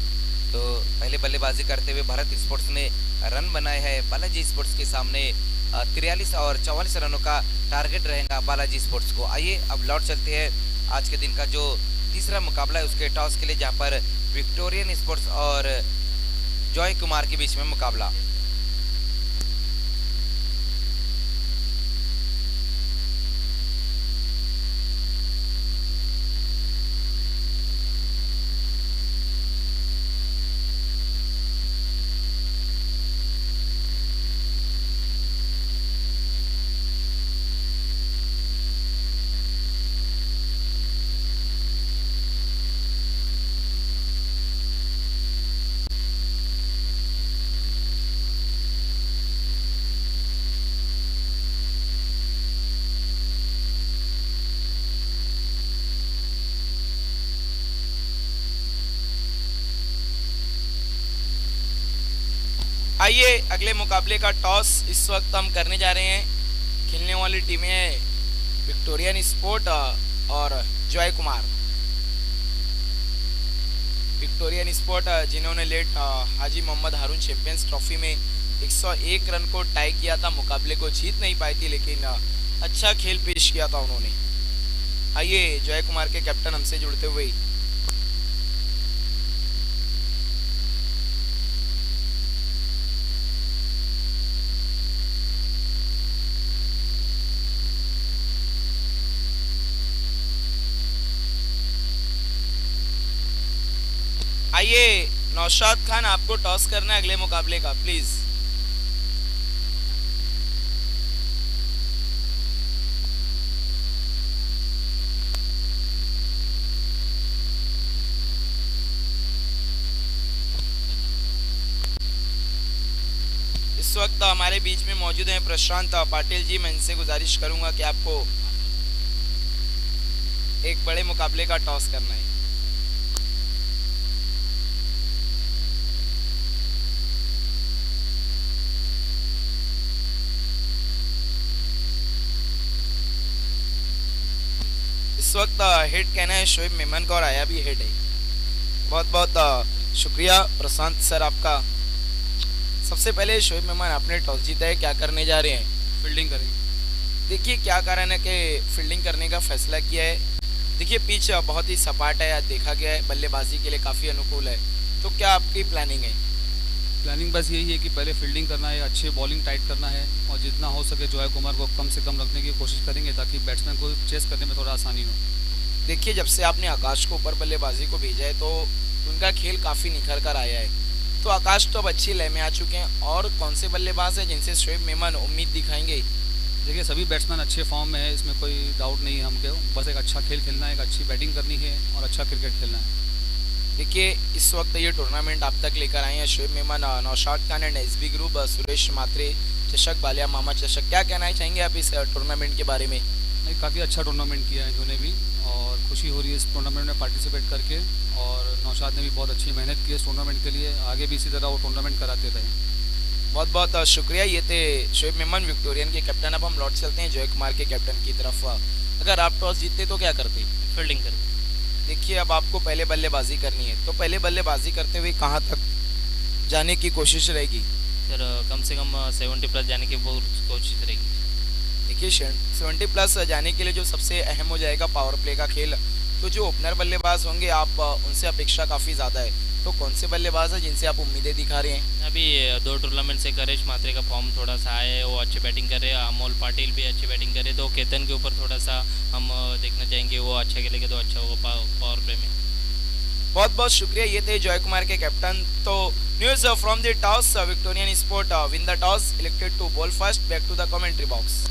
तो पहले बल्लेबाजी करते हुए भारत स्पोर्ट्स ने रन बनाए हैं बालाजी स्पोर्ट्स के सामने। 43 और 44 रनों का टारगेट रहेगा बालाजी स्पोर्ट्स को। आइए अब लौट चलते हैं आज के दिन का जो तीसरा मुकाबला है उसके टॉस के लिए, जहाँ पर विक्टोरियन स्पोर्ट्स और जॉय कुमार के बीच में मुकाबला। आइए अगले मुकाबले का टॉस इस वक्त हम करने जा रहे हैं। खेलने वाली टीमें हैं विक्टोरियन स्पोर्ट और जॉय कुमार। विक्टोरियन स्पोर्ट जिन्होंने लेट हाजी मोहम्मद हारून चैंपियंस ट्रॉफी में 101 रन को टाई किया था, मुकाबले को जीत नहीं पाई थी, लेकिन अच्छा खेल पेश किया था उन्होंने। आइए जॉय कुमार के कैप्टन हमसे जुड़ते हुए। आइए नौशाद खान, आपको टॉस करना है अगले मुकाबले का, प्लीज। इस वक्त हमारे बीच में मौजूद हैं प्रशांत पाटिल जी। मैं इनसे गुजारिश करूंगा कि आपको एक बड़े मुकाबले का टॉस करना है। इस वक्त हेड कहना है शोएब मेमन का और आया भी हेड है। बहुत बहुत शुक्रिया प्रशांत सर आपका। सबसे पहले शोएब मेमन, आपने टॉस जीता है, क्या करने जा रहे हैं? फील्डिंग करेंगे। देखिए क्या कारण है कि फील्डिंग करने का फैसला किया है। देखिए पिच बहुत ही सपाट है, देखा गया है, बल्लेबाजी के लिए काफ़ी अनुकूल है। तो क्या आपकी प्लानिंग है? प्लानिंग बस यही है कि पहले फील्डिंग करना है, अच्छे बॉलिंग टाइट करना है और जितना हो सके जॉय कुमार को कम से कम रखने की कोशिश करेंगे ताकि बैट्समैन को चेस करने में थोड़ा आसानी हो। देखिए जब से आपने आकाश को ऊपर बल्लेबाजी को भेजा है तो उनका खेल काफ़ी निखर कर आया है। तो आकाश तो अब अच्छी लय में आ चुके हैं, और कौन से बल्लेबाज हैं जिनसे शोएब मेमन उम्मीद दिखाएंगे? देखिए सभी बैट्समैन अच्छे फॉर्म में है, इसमें कोई डाउट नहीं है हमको। बस एक अच्छा खेल खेलना है, एक अच्छी बैटिंग करनी है और अच्छा क्रिकेट खेलना है। देखिए इस वक्त ये टूर्नामेंट आप तक लेकर आए हैं Shoaib Memon, Naushad Khan and SB group, Suresh Mhatre चषक, बालिया मामा चषक। क्या कहना चाहेंगे आप इस टूर्नामेंट के बारे में? नहीं, काफ़ी अच्छा टूर्नामेंट किया है इन्होंने भी और खुशी हो रही है इस टूर्नामेंट में पार्टिसिपेट करके, और नौशाद ने भी बहुत अच्छी मेहनत की इस टूर्नामेंट के लिए, आगे भी इसी तरह वो टूर्नामेंट कराते रहें। बहुत बहुत शुक्रिया। ये थे शोएब मेमन, विक्टोरियन के कैप्टन। अब हम लौट चलते हैं जॉय कुमार के कैप्टन की तरफ। अगर आप टॉस जीतते तो क्या करते? फील्डिंग करते। देखिए, अब आपको पहले बल्लेबाजी करनी है, तो पहले बल्लेबाजी करते हुए कहाँ तक जाने की कोशिश रहेगी? फिर कम से कम 70 प्लस जाने की पूरी कोशिश रहेगी। देखिए, 70 प्लस जाने के लिए जो सबसे अहम हो जाएगा पावर प्ले का खेल, तो जो ओपनर बल्लेबाज होंगे आप उनसे अपेक्षा काफ़ी ज़्यादा है। तो कौन से बल्लेबाज हैं जिनसे आप उम्मीदें दिखा रहे हैं? अभी 2 टूर्नामेंट से करेश मात्रे का फॉर्म थोड़ा सा आया है, वो अच्छी बैटिंग कर रहे हैं। अमोल पाटिल भी अच्छी बैटिंग कर रहे हैं, तो केतन के ऊपर थोड़ा सा हम देखना चाहेंगे, वो अच्छा खेलेगा तो अच्छा होगा पावर प्ले में। बहुत बहुत शुक्रिया। ये थे जॉय कुमार के कैप्टन। तो news from the toss, Victorian sport win the toss, elected to bowl first. Back to the commentary box.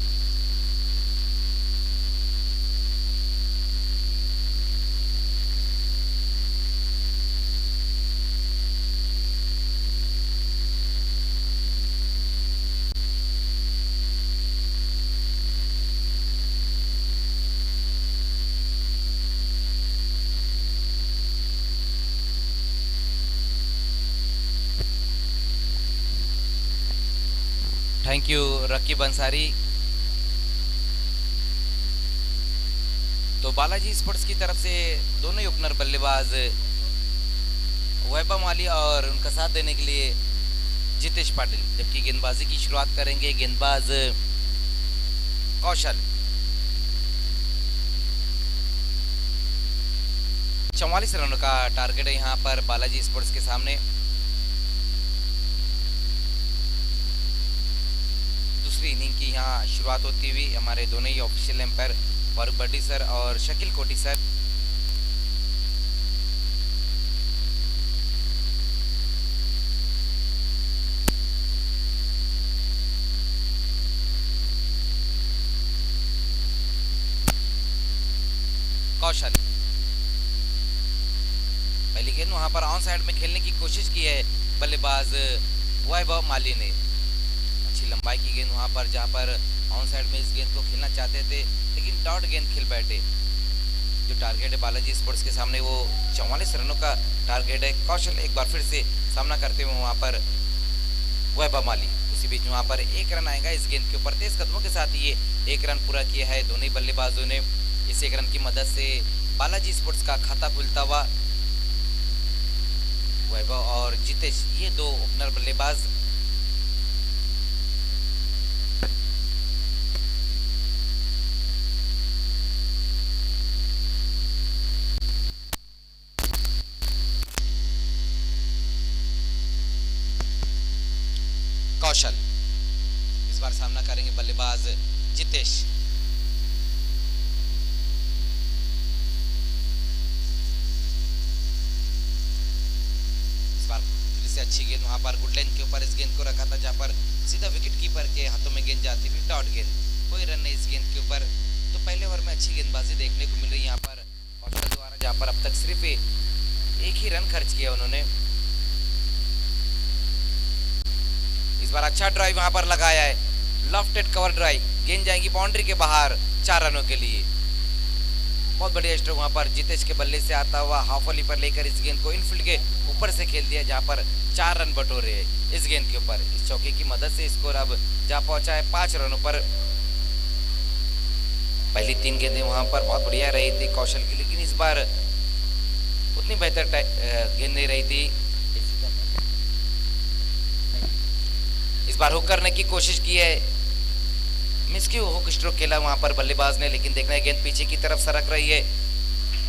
Thank you Raqib Ansari. तो बालाजी स्पोर्ट्स की तरफ से दोनों ही ओपनर बल्लेबाज वैभव माली और उनका साथ देने के लिए जितेश पाटिल, जबकि गेंदबाजी की शुरुआत करेंगे गेंदबाज कौशल। 44 रनों का टारगेट है यहाँ पर बालाजी स्पोर्ट्स के सामने। दूसरी इनिंग की यहाँ शुरुआत होती हुई हमारे दोनों ही ऑफिशियल एम्पायर फारूक भट्टी सर और शकील कोटी सर। कौशल पहली गेंद वहां पर ऑन साइड में खेलने की कोशिश की है बल्लेबाज वैभव माली ने। अच्छी लंबाई की गेंद वहां पर, जहां पर ऑन साइड में इस गेंद को खेलना चाहते थे, लेकिन डॉट गेंद खेल बैठे। जो टारगेट है बालाजी स्पोर्ट्स के सामने वो 44 रनों का टारगेट है। कौशल एक बार फिर से सामना करते हुए वहां पर वैभव माली। उसी बीच वहां पर एक रन आएगा इस गेंद के ऊपर। तेज कदमों के साथ ये एक रन पूरा किया है दोनों ही बल्लेबाजों ने। इस एक रन की मदद से बालाजी स्पोर्ट्स का खाता खुलता हुआ। वैभव और जितेश ये दो ओपनर बल्लेबाज कौशल इस बार सामना करेंगे बल्लेबाज जितेश। इस बार फिर से अच्छी गेंद वहां पर गुड लाइन के ऊपर इस गेंद को रखा था, जहां पर सीधा विकेट कीपर के हाथों में गेंद जाती हुई डॉट गेंद। कोई रन नहीं इस गेंद के ऊपर। तो पहले ओवर में अच्छी गेंदबाजी देखने को मिल रही है यहाँ पर कौशल द्वारा, जहां पर अब तक सिर्फ एक ही रन खर्च किया उन्होंने। इस बार अच्छा ड्राइव वहां पर लगाया है, लॉफ्टेड कवर ड्राइव। गेंद जाएगी बाउंड्री के बाहर 4 रनों के लिए। बहुत बढ़िया स्ट्रोक वहां पर जितेश के बल्ले से आता हुआ हाफ वॉली पर लेकर इस गेंद को इनफील्ड के ऊपर से खेल दिया, जहां पर 4 रन बटोरे हैं इस गेंद के ऊपर। इस चौके की मदद से स्कोर अब जहां पहुंचा है 5 रनों पर। पहली 3 गेंदें वहां पर बहुत बढ़िया रही थी कौशल की, लेकिन इस बार उतनी बेहतर गेंद नहीं रही थी। इस बार हुक करने की कोशिश की है, मिसक्यू हुक स्ट्रोक खेला वहां पर बल्लेबाज ने, लेकिन देखना है गेंद पीछे की तरफ सरक रही है।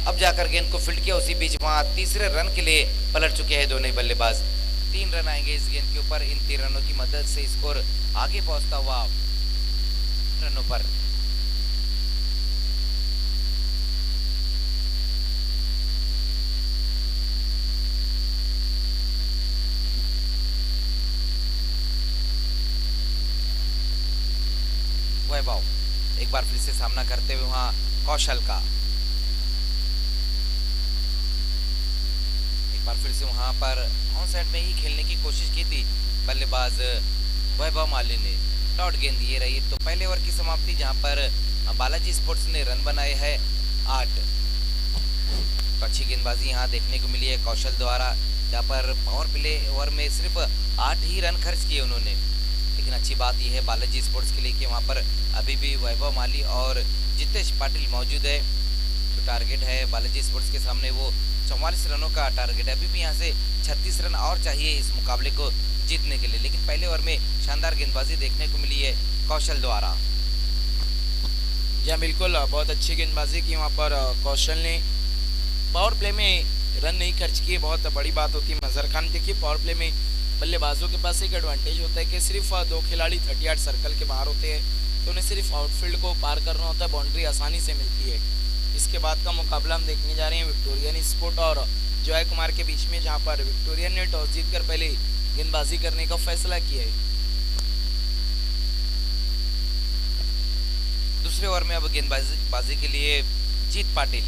अब जाकर गेंद को फील्ड किया, उसी बीच वहां तीसरे रन के लिए पलट चुके हैं दोनों ही बल्लेबाज। 3 रन आएंगे इस गेंद के ऊपर। इन 3 रनों की मदद से स्कोर आगे पहुंचता हुआ रनों पर। वैभव एक बार फिर से सामना करते हुए वहां कौशल का। एक बार फिर से वहां पर ऑन साइड में ही खेलने की कोशिश की थी बल्लेबाज वैभव माली ने। डॉट गेंद ये रही। तो पहले ओवर की समाप्ति, जहां पर बालाजी स्पोर्ट्स ने रन बनाए हैं 8। तो अच्छी गेंदबाजी यहाँ देखने को मिली है कौशल द्वारा, जहाँ पर पावर प्ले ओवर में सिर्फ 8 ही रन खर्च किए उन्होंने। लेकिन अच्छी बात यह है बालाजी स्पोर्ट्स के लिए कि वहाँ पर अभी भी वैभव माली और जितेश पाटिल मौजूद है। तो टारगेट है बालाजी स्पोर्ट्स के सामने वो 44 रनों का टारगेट है। अभी भी यहाँ से 36 रन और चाहिए इस मुकाबले को जीतने के लिए। लेकिन पहले ओवर में शानदार गेंदबाजी देखने को मिली है कौशल द्वारा। जी हाँ बिल्कुल, बहुत अच्छी गेंदबाजी की वहाँ पर कौशल ने। पावर प्ले में रन नहीं खर्च किए, बहुत बड़ी बात होती है। मजहर खान देखिए, पावर प्ले में बल्लेबाजों के पास एक एडवांटेज होता है कि सिर्फ 2 खिलाड़ी 38 सर्कल के बाहर होते हैं, तो उन्हें सिर्फ आउटफील्ड को पार करना होता है, बाउंड्री आसानी से मिलती है। इसके बाद का मुकाबला हम देखने जा रहे हैं विक्टोरियन स्पोर्ट और जॉय कुमार के बीच में, जहां पर विक्टोरियन ने टॉस जीतकर पहले गेंदबाजी करने का फैसला किया है। दूसरे ओवर में अब गेंदबाजी के लिए जीत पाटिल।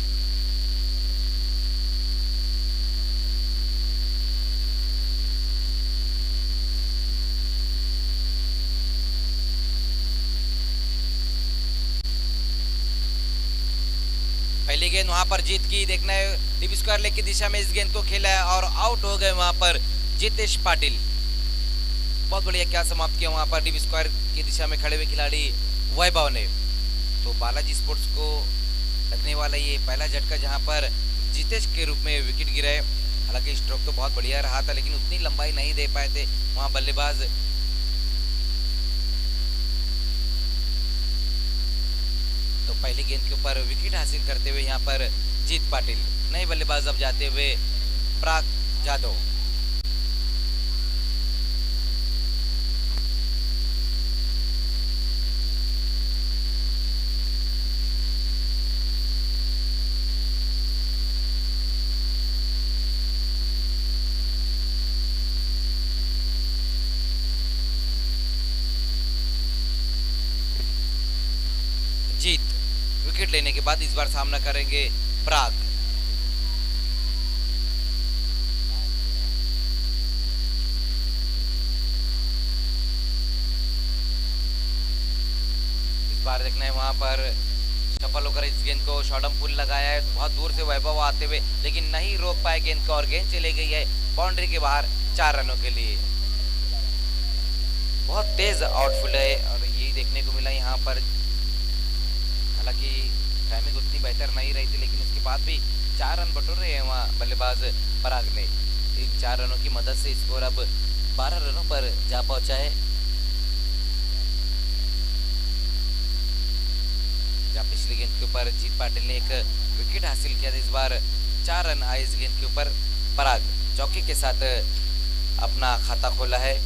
पहली गेंद वहां पर जीत की, देखना है डीप स्क्वायर लेग की दिशा में इस गेंद को खेला है और आउट हो गए वहां पर जितेश पाटिल। बहुत बढ़िया क्या समाप्त किया वहां पर डीप स्क्वायर की दिशा में खड़े हुए खिलाड़ी वैभव ने। तो बालाजी स्पोर्ट्स को लगने वाला ये पहला झटका जहां पर जितेश के रूप में विकेट गिरा है। हालांकि स्ट्रोक तो बहुत बढ़िया रहा था, लेकिन उतनी लंबाई नहीं दे पाए थे वहां बल्लेबाज। तो पहली गेंद के ऊपर विकेट हासिल करते हुए यहाँ पर जीत पाटिल। नए बल्लेबाज अब जाते हुए पराग जाधव। जीत विकेट लेने के बाद इस बार सामना करेंगे पराग। इस बार देखना है वहां पर सफल होकर इस गेंद को शॉर्टम पुल लगाया है, बहुत दूर से वैभव आते हुए, लेकिन नहीं रोक पाए गेंद को और गेंद चली गई है बाउंड्री के बाहर 4 रनों के लिए। बहुत तेज आउटफील्ड है और यही देखने को मिला यहाँ पर। हालांकि टाइमिंग उतनी बेहतर नहीं रही थी, लेकिन उसके बाद भी 4 रन बटोरे हैं वहाँ बल्लेबाज पराग ने। इन 4 रनों की मदद से स्कोर अब 12 रनों पर जा पहुंचा है। जहाँ पिछली गेंद के ऊपर जीत पाटिल ने एक विकेट हासिल किया था, इस बार 4 रन आए इस गेंद के ऊपर। पराग चौके के साथ अपना खाता खोला है।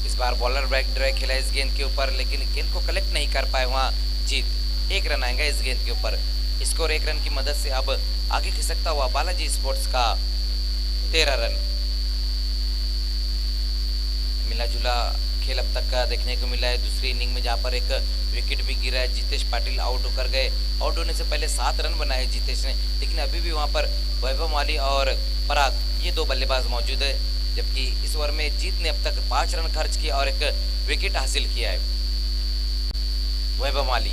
इस बार बॉलर बैक ड्राइव खेला इस गेंद के ऊपर, लेकिन गेंद को कलेक्ट नहीं कर पाए वहां जीत। 1 रन आएगा इस गेंद के ऊपर। स्कोर 1 रन की मदद से अब आगे खिसकता हुआ बालाजी स्पोर्ट्स का 13 रन। मिला जुला खेल अब तक का देखने को मिला है दूसरी इनिंग में, जहां पर एक विकेट भी गिरा है। जितेश पाटिल आउट होकर गए। आउट होने से पहले 7 रन बनाए जितेश ने, लेकिन अभी भी वहां पर वैभव माली और पराग ये 2 बल्लेबाज मौजूद है। जबकि इस ओवर में जीत ने अब तक 5 रन खर्च किए और एक विकेट हासिल किया है वैभव माली।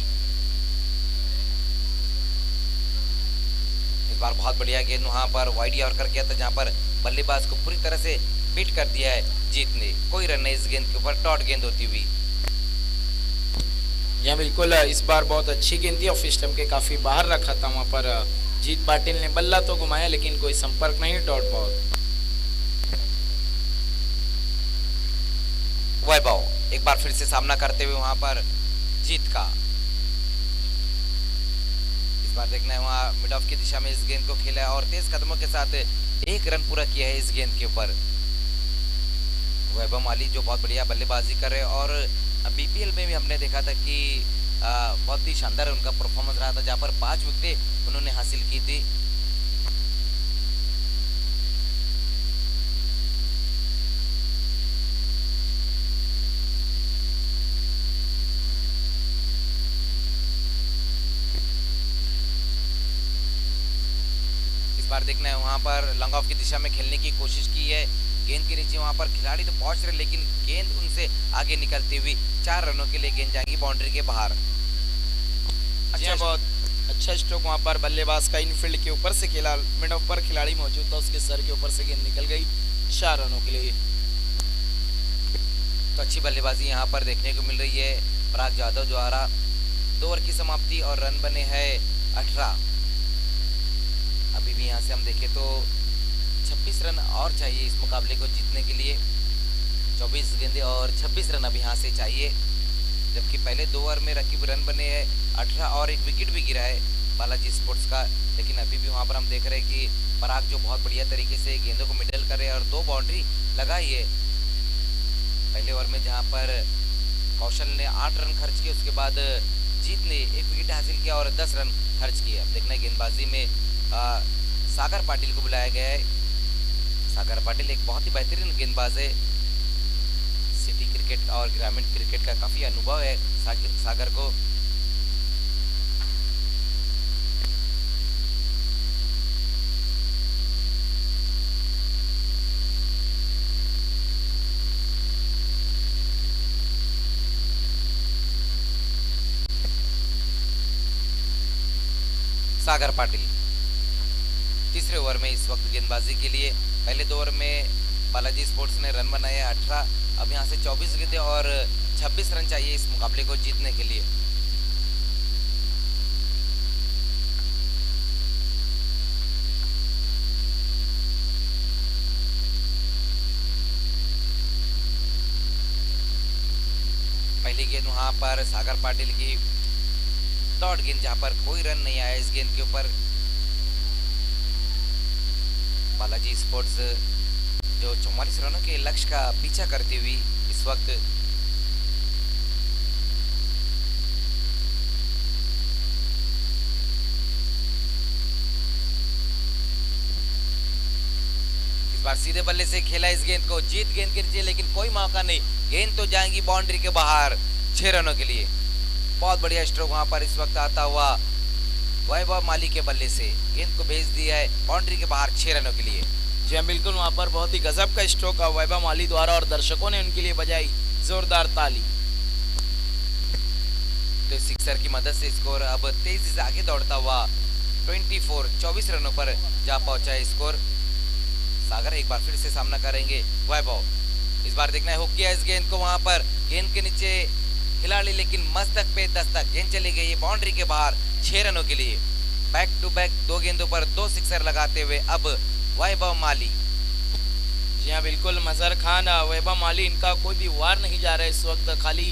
इस बार बहुत बढ़िया गेंद वहां पर वाइड यॉर्कर किया था, जहां पर बल्लेबाज को पूरी तरह से बीट कर दिया है जीत ने। कोई रन नहीं इस गेंद के ऊपर, डॉट गेंद होती हुई। यहाँ बिल्कुल इस बार बहुत अच्छी गेंद थी, ऑफ स्टंप के काफी बाहर रखा था वहां पर जीत पाटिल ने। बल्ला तो घुमाया लेकिन कोई संपर्क नहीं, डॉट बॉल। वैभव एक बार फिर से सामना करते हुए वहां पर जीत का। इस बार देखना है वहां मिड ऑफ की दिशा में इस गेंद को खेला है और तेज कदमों के साथ 1 रन पूरा किया है इस गेंद के ऊपर। वैभव माली जो बहुत बढ़िया बल्लेबाजी कर रहे हैं और बीपीएल में भी हमने देखा था कि बहुत ही शानदार उनका परफॉर्मेंस रहा था, जहां पर 5 विकेटें उन्होंने हासिल की थी। इस बार देखना है वहां पर लॉन्ग ऑफ की दिशा में खेलने की कोशिश की है। गेंद के नीचे वहां पर खिलाड़ी तो पहुंच रहे, लेकिन गेंद उनसे आगे निकलती हुई 4 रनों के लिए गेंद जाएंगी बाउंड्री के बाहर। जी हाँ, बहुत अच्छा स्ट्रोक वहाँ पर बल्लेबाज का इनफील्ड के ऊपर से खेला, मिड ऑफ पर खिलाड़ी मौजूद था, उसके सर के ऊपर से गेंद निकल गई 4 रनों के लिए। तो अच्छी बल्लेबाजी यहाँ पर देखने को मिल रही है पराग जाधव द्वारा। 2 ओवर की समाप्ति और रन बने हैं 18। अभी भी यहाँ से हम देखें तो 26 रन और चाहिए इस मुकाबले को जीतने के लिए। 24 गेंदें और 26 रन अभी यहाँ से चाहिए, जबकि पहले 2 ओवर में रकीब रन बने हैं 18 और एक विकेट भी गिरा है बालाजी स्पोर्ट्स का। लेकिन अभी भी वहाँ पर हम देख रहे हैं कि पराग जो बहुत बढ़िया तरीके से गेंदों को मिडल कर रहे हैं और 2 बाउंड्री लगाई है पहले ओवर में, जहाँ पर कौशल ने 8 रन खर्च किए, उसके बाद जीत ने 1 विकेट हासिल किया और 10 रन खर्च किए। अब देखना है गेंदबाजी में सागर पाटिल को बुलाया गया है। सागर पाटिल एक बहुत ही बेहतरीन गेंदबाज है, सिटी क्रिकेट और ग्रामीण क्रिकेट का काफ़ी अनुभव है सागर को। सागर पाटिल तीसरे ओवर में इस वक्त गेंदबाजी के लिए। पहले 2 ओवर में बालाजी स्पोर्ट्स ने रन बनाए 18। अब यहाँ से 24 गेंदें और 26 रन चाहिए इस मुकाबले को जीतने के लिए। पहली गेंद वहां पर सागर पाटिल की डॉट गेंद, जहां पर कोई रन नहीं आया इस गेंद के ऊपर। बालाजी स्पोर्ट्स जो 44 रनों के लक्ष्य का पीछा करती हुई इस वक्त इस बार सीधे बल्ले से खेला इस गेंद को, जीत गेंद गिर चाहिए लेकिन कोई मौका नहीं, गेंद तो जाएंगी बाउंड्री के बाहर 6 रनों के लिए। बहुत बढ़िया स्ट्रोक वहां पर इस वक्त आता हुआ वैभव माली के बल्ले से गेंद को भेज दिया है बाउंड्री के बाहर 6 रनों के लिए। जी हाँ, बिल्कुल वहाँ पर बहुत ही गजब का स्ट्रोक है वैभव माली द्वारा और दर्शकों ने उनके लिए बजाई जोरदार ताली। तो सिक्सर की मदद से स्कोर अब तेजी से आगे दौड़ता हुआ 24 रनों पर जा पहुंचा है स्कोर। सागर एक बार फिर से सामना करेंगे वैभव। इस बार देखना है हुक किया इस गेंद को, वहां पर गेंद के नीचे खिलाड़ी लेकिन मस्तक पे दस्तक, गेंद चली गई है बाउंड्री के बाहर 6 रनों के लिए। बैक टू बैक 2 गेंदों पर 2 सिक्सर लगाते हुए अब वैभव माली। जी हाँ, बिल्कुल मजहर खान वैभव माली, इनका कोई भी वार नहीं जा रहा है इस वक्त, खाली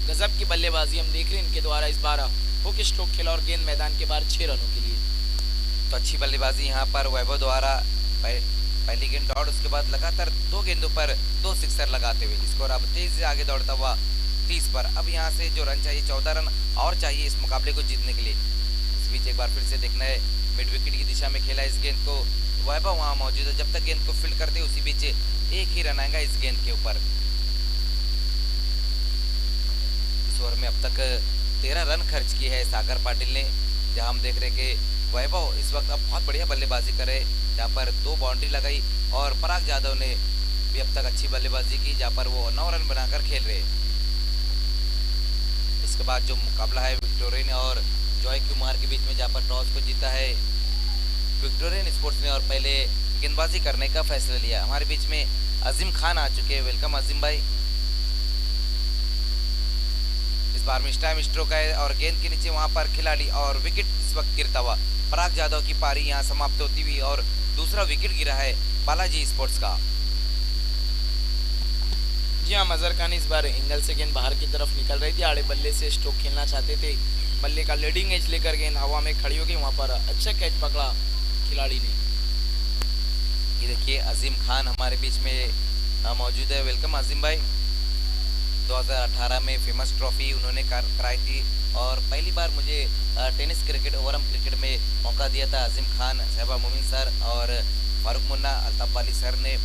गजब की बल्लेबाजी हम देख रहे हैं इनके द्वारा। इस बार हुक स्ट्रोक खेला और गेंद मैदान के बाहर 6 रनों के लिए। तो अच्छी बल्लेबाजी यहाँ पर वैभव द्वारा, पहली गेंद डॉट, उसके बाद लगातार 2 गेंदों पर 2 सिक्सर लगाते हुए स्कोर अब तेजी से आगे दौड़ता हुआ 30 पर। अब यहाँ से जो रन चाहिए 14 रन और चाहिए इस मुकाबले को जीतने के लिए। इस बीच एक बार फिर से देखना है मिड विकेट की दिशा में खेला इस गेंद को, वैभव वहाँ मौजूद है, जब तक गेंद को फील्ड करते उसी बीच एक ही रन आएगा इस गेंद के ऊपर। इस ओवर में अब तक 13 रन खर्च किए है सागर पाटिल ने, जहां हम देख रहे कि वैभव इस वक्त अब बहुत बढ़िया बल्लेबाजी करे, जहां पर 2 बाउंड्री लगाई और पराग जाधव ने भी अब तक अच्छी बल्लेबाजी की, जहां पर वो 9 रन बनाकर खेल रहे। इसके बाद जो मुकाबला है विक्टोरियन और जॉय कुमार के बीच में, जहां पर टॉस को जीता है विक्टोरियन स्पोर्ट्स ने और पहले गेंदबाजी करने का फैसला लिया। हमारे बीच में अजीम खान आ चुके हैं, वेलकम अजीम भाई। इस बार मिस टाइम स्ट्रोक है और गेंद के नीचे वहां पर खिलाड़ी और विकेट इस वक्त गिरता हुआ। पराग जाधव की पारी यहां समाप्त होती हुई और दूसरा विकेट गिरा है बालाजी स्पोर्ट्स का। जी हाँ, मजहर खान इस बार एंगल से गेंद बाहर की तरफ निकल रही थी, आड़े बल्ले से स्ट्रोक खेलना चाहते थे, बल्ले का लीडिंग एज लेकर गेंद हवा में खड़ी हो गई, वहां पर अच्छा कैच पकड़ा खिलाड़ी ने। ये देखिए अजीम खान हमारे बीच में मौजूद है, वेलकम अजीम भाई। 2018 में फेमस ट्रॉफी उन्होंने कराई थी और पहली बार मुझे टेनिस क्रिकेट ओवरम क्रिकेट में मौका दिया था अजीम खान, शहबा मोमिन सर और फारूक मुन्ना अल्ताफ वाली सर ने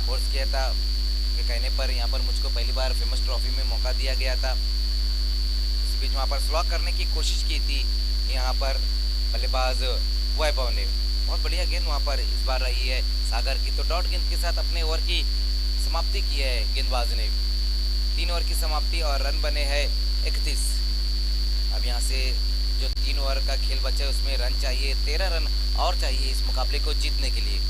कोर्स किया था, के कहने पर यहाँ पर मुझको पहली बार फेमस ट्रॉफी में मौका दिया गया था। इस बीच वहाँ पर स्लॉक करने की कोशिश की थी यहाँ पर बल्लेबाज वैभव ने, बहुत बढ़िया गेंद वहाँ पर इस बार रही है सागर की। तो डॉट गेंद के साथ अपने ओवर की समाप्ति की है गेंदबाज ने, 3 ओवर की समाप्ति और रन बने हैं 31। अब यहाँ से जो 3 ओवर ओवर का खेल बचा है, उसमें रन चाहिए, 13 रन और चाहिए इस मुकाबले को जीतने के लिए।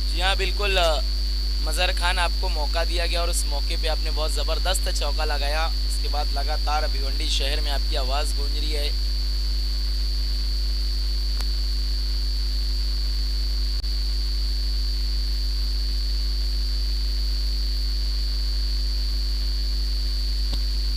जी हाँ बिल्कुल, मज़हर खान आपको मौका दिया गया और उस मौके पे आपने बहुत ज़बरदस्त चौका लगाया। उसके बाद लगातार भिवंडी शहर में आपकी आवाज़ गूंज रही है।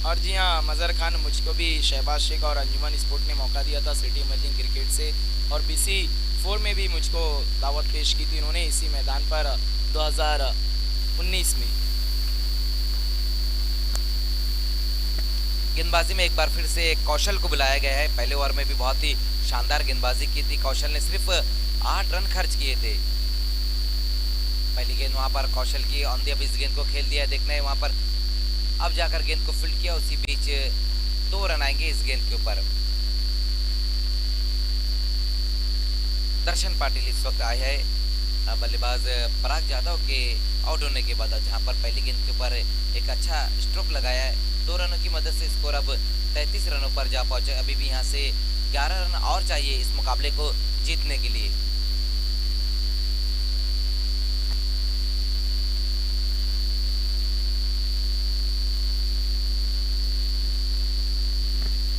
और जी हाँ, मज़हर खान मुझको भी शहबाज शेख और अंजुमन स्पोर्ट ने मौका दिया था सिटी इमर्जिंग क्रिकेट से, और BC4 में भी मुझको दावत पेश की थी इन्होंने इसी मैदान पर 2019 में। गेंदबाजी में एक बार फिर से कौशल को बुलाया गया है। पहले ओवर में भी बहुत ही शानदार गेंदबाजी की थी कौशल ने, सिर्फ 8 रन खर्च किए थे। पहली गेंद वहां पर कौशल की ऑन द इस गेंद को खेल दिया, देखना है वहां पर अब जाकर गेंद को फील्ड किया, उसी बीच 2 रन आएंगे इस गेंद के ऊपर। दर्शन पाटिल इस वक्त आए हैं बल्लेबाज पराग यादव के आउट होने के बाद, जहां पर पहली गेंद के ऊपर एक अच्छा स्ट्रोक लगाया है। 2 रनों की मदद से स्कोर अब 33 रनों पर जा पहुंचे। अभी भी यहां से 11 रन और चाहिए इस मुकाबले को जीतने के लिए।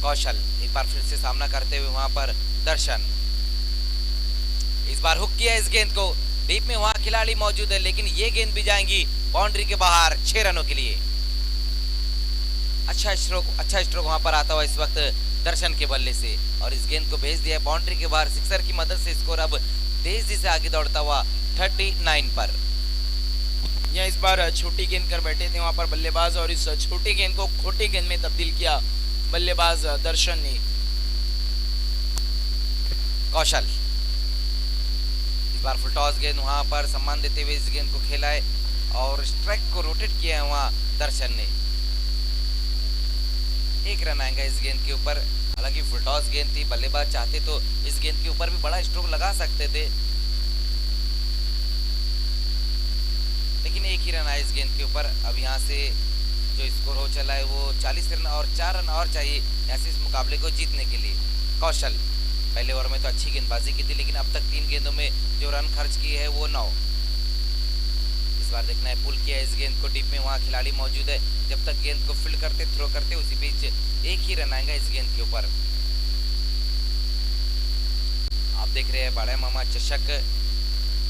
कौशल एक बार फिर से सामना करते हुए वहां पर दर्शन, इस बार हुक किया इस गेंद को, डीप में वहां खिलाड़ी मौजूद है, लेकिन ये गेंद भी जाएंगी बाउंड्री के बाहर 6 रनों के लिए। अच्छा स्ट्रोक वहां पर आता हुआ इस वक्त दर्शन के बल्ले से, और इस गेंद को भेज दिया बाउंड्री के बाहर। सिक्सर की मदद से स्कोर अब तेजी से आगे दौड़ता हुआ 39 पर। यह इस बार छोटी गेंद कर बैठे थे वहां पर बल्लेबाज, और इस छोटी गेंद को खोटी गेंद में तब्दील किया बल्लेबाज दर्शन ने। कौशल इस बार फुल टॉस गेंद वहां पर सम्मान देते हुए इस गेंद को खेला है, और स्ट्राइक को रोटेट किया है वहां दर्शन ने। 1 रन आएगा इस गेंद के ऊपर। हालांकि फुल टॉस गेंद थी, बल्लेबाज चाहते तो इस गेंद के ऊपर भी बड़ा स्ट्रोक लगा सकते थे, लेकिन 1 ही रन आया इस गेंद के ऊपर। अब यहाँ से जो स्कोर हो चला है वो 40 रन, और 4 रन और चाहिए ऐसे इस मुकाबले को जीतने के लिए। कौशल पहले ओवर में तो अच्छी गेंदबाजी की थी, लेकिन अब तक 3 गेंदों में जो रन खर्च किए हैं वो 9। इस बार देखना है पुल किया इस गेंद को, डीप में वहां खिलाड़ी मौजूद है, जब तक गेंद को फील्ड करते थ्रो करते उसी बीच 1 ही रन आएगा इस गेंद के ऊपर। आप देख रहे हैं बड़े मामा चषक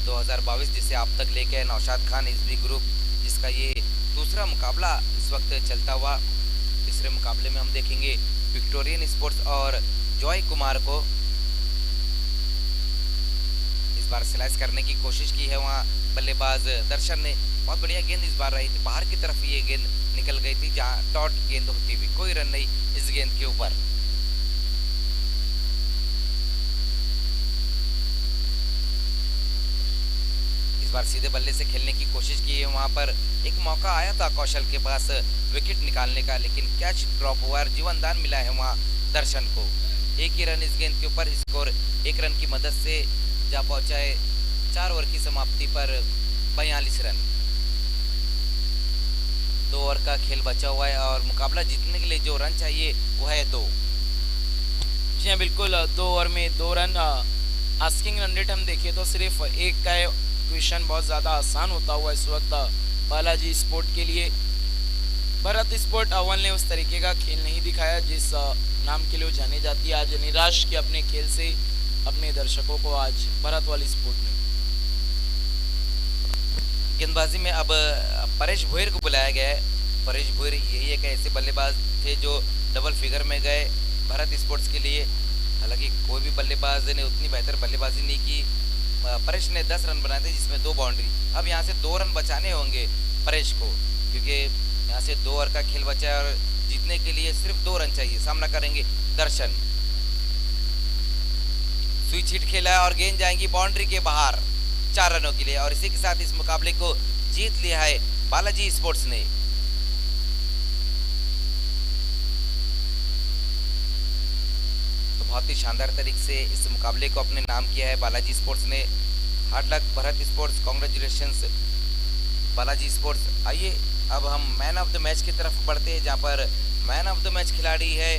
2022, जिसे आप तक लेके आए नौशाद खान एसबी ग्रुप, जिसका ये दूसरा मुकाबला इस वक्त चलता हुआ। तीसरे मुकाबले में हम देखेंगे विक्टोरियन स्पोर्ट्स और जॉय कुमार को। इस बार स्लाइस करने की कोशिश की है वहां बल्लेबाज दर्शन ने, बहुत बढ़िया गेंद इस बार रही थी, बाहर की तरफ ये गेंद निकल गई थी जहां डॉट गेंद होती हुई। कोई रन नहीं इस गेंद के ऊपर। इस बार सीधे बल्ले से खेलने की कोशिश की है, वहां पर एक मौका आया था कौशल के पास विकेट निकालने का, लेकिन कैच ड्रॉप हुआ, जीवन दान मिला है वहां दर्शन को। 1 ही रन इस गेंद के ऊपर, स्कोर 1 रन की मदद से जा पहुंचा है 4 ओवर की समाप्ति पर 42 रन। 2 ओवर का खेल बचा हुआ है, और मुकाबला जीतने के लिए जो रन चाहिए वो है 2। जी हाँ बिल्कुल, 2 ओवर में 2 रन। आस्किंग रन रेट हम देखें तो सिर्फ 1 का है। क्वेश्चन बहुत ज़्यादा आसान होता हुआ इस वक्त बालाजी स्पोर्ट के लिए। भारत स्पोर्ट अव्वल ने उस तरीके का खेल नहीं दिखाया जिस नाम के लिए वो जाने जाती है। आज निराश किया अपने खेल से अपने दर्शकों को आज भारत वाली स्पोर्ट ने। गेंदबाजी में अब परेश भोयर को बुलाया गया है। परेश भोयर यही एक ऐसे बल्लेबाज थे जो डबल फिगर में गए भारत स्पोर्ट्स के लिए। हालांकि कोई भी बल्लेबाज ने उतनी बेहतर बल्लेबाजी नहीं की। परेश ने 10 रन बनाए थे जिसमें 2 बाउंड्री। अब यहाँ से 2 रन बचाने होंगे परेश को, क्योंकि यहाँ से 2 ओवर का खेल बचा है और जीतने के लिए सिर्फ 2 रन चाहिए। सामना करेंगे दर्शन। स्विच हिट खेला है और गेंद जाएंगी बाउंड्री के बाहर 4 रनों के लिए, और इसी के साथ इस मुकाबले को जीत लिया है बालाजी स्पोर्ट्स ने। बहुत ही शानदार तरीके से इस मुकाबले को अपने नाम किया है बालाजी स्पोर्ट्स ने। Hard luck Bharat sports, congratulations Balaji sports. आइए अब हम मैन ऑफ द मैच की तरफ बढ़ते हैं, जहां पर मैन ऑफ द मैच खिलाड़ी है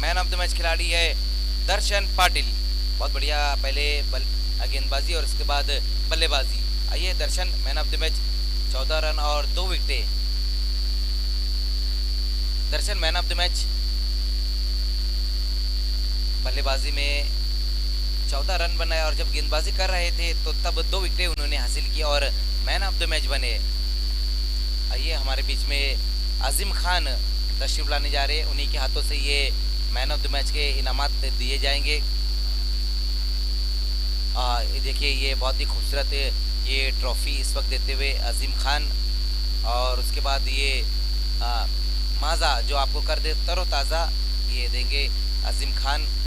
मैन ऑफ द मैच खिलाड़ी है दर्शन पाटिल। बहुत बढ़िया पहले गेंदबाजी और उसके बाद बल्लेबाजी। आइए Darshan man of the match, 14 run और 2 विकेटें। Darshan man of the match, बल्लेबाजी में 14 रन बनाए और जब गेंदबाजी कर रहे थे तो तब 2 विकेटें उन्होंने हासिल की और मैन ऑफ द मैच बने। आइए हमारे बीच में आजिम खान तशरीफ लाने जा रहे हैं, उन्हीं के हाथों से ये मैन ऑफ द मैच के इनामात दिए जाएंगे। देखिए ये बहुत ही खूबसूरत ये ट्रॉफी इस वक्त देते हुए आजिम खान, और उसके बाद ये माज़ा जो आपको कर दे तरोताज़ा, ये देंगे आजिम खान।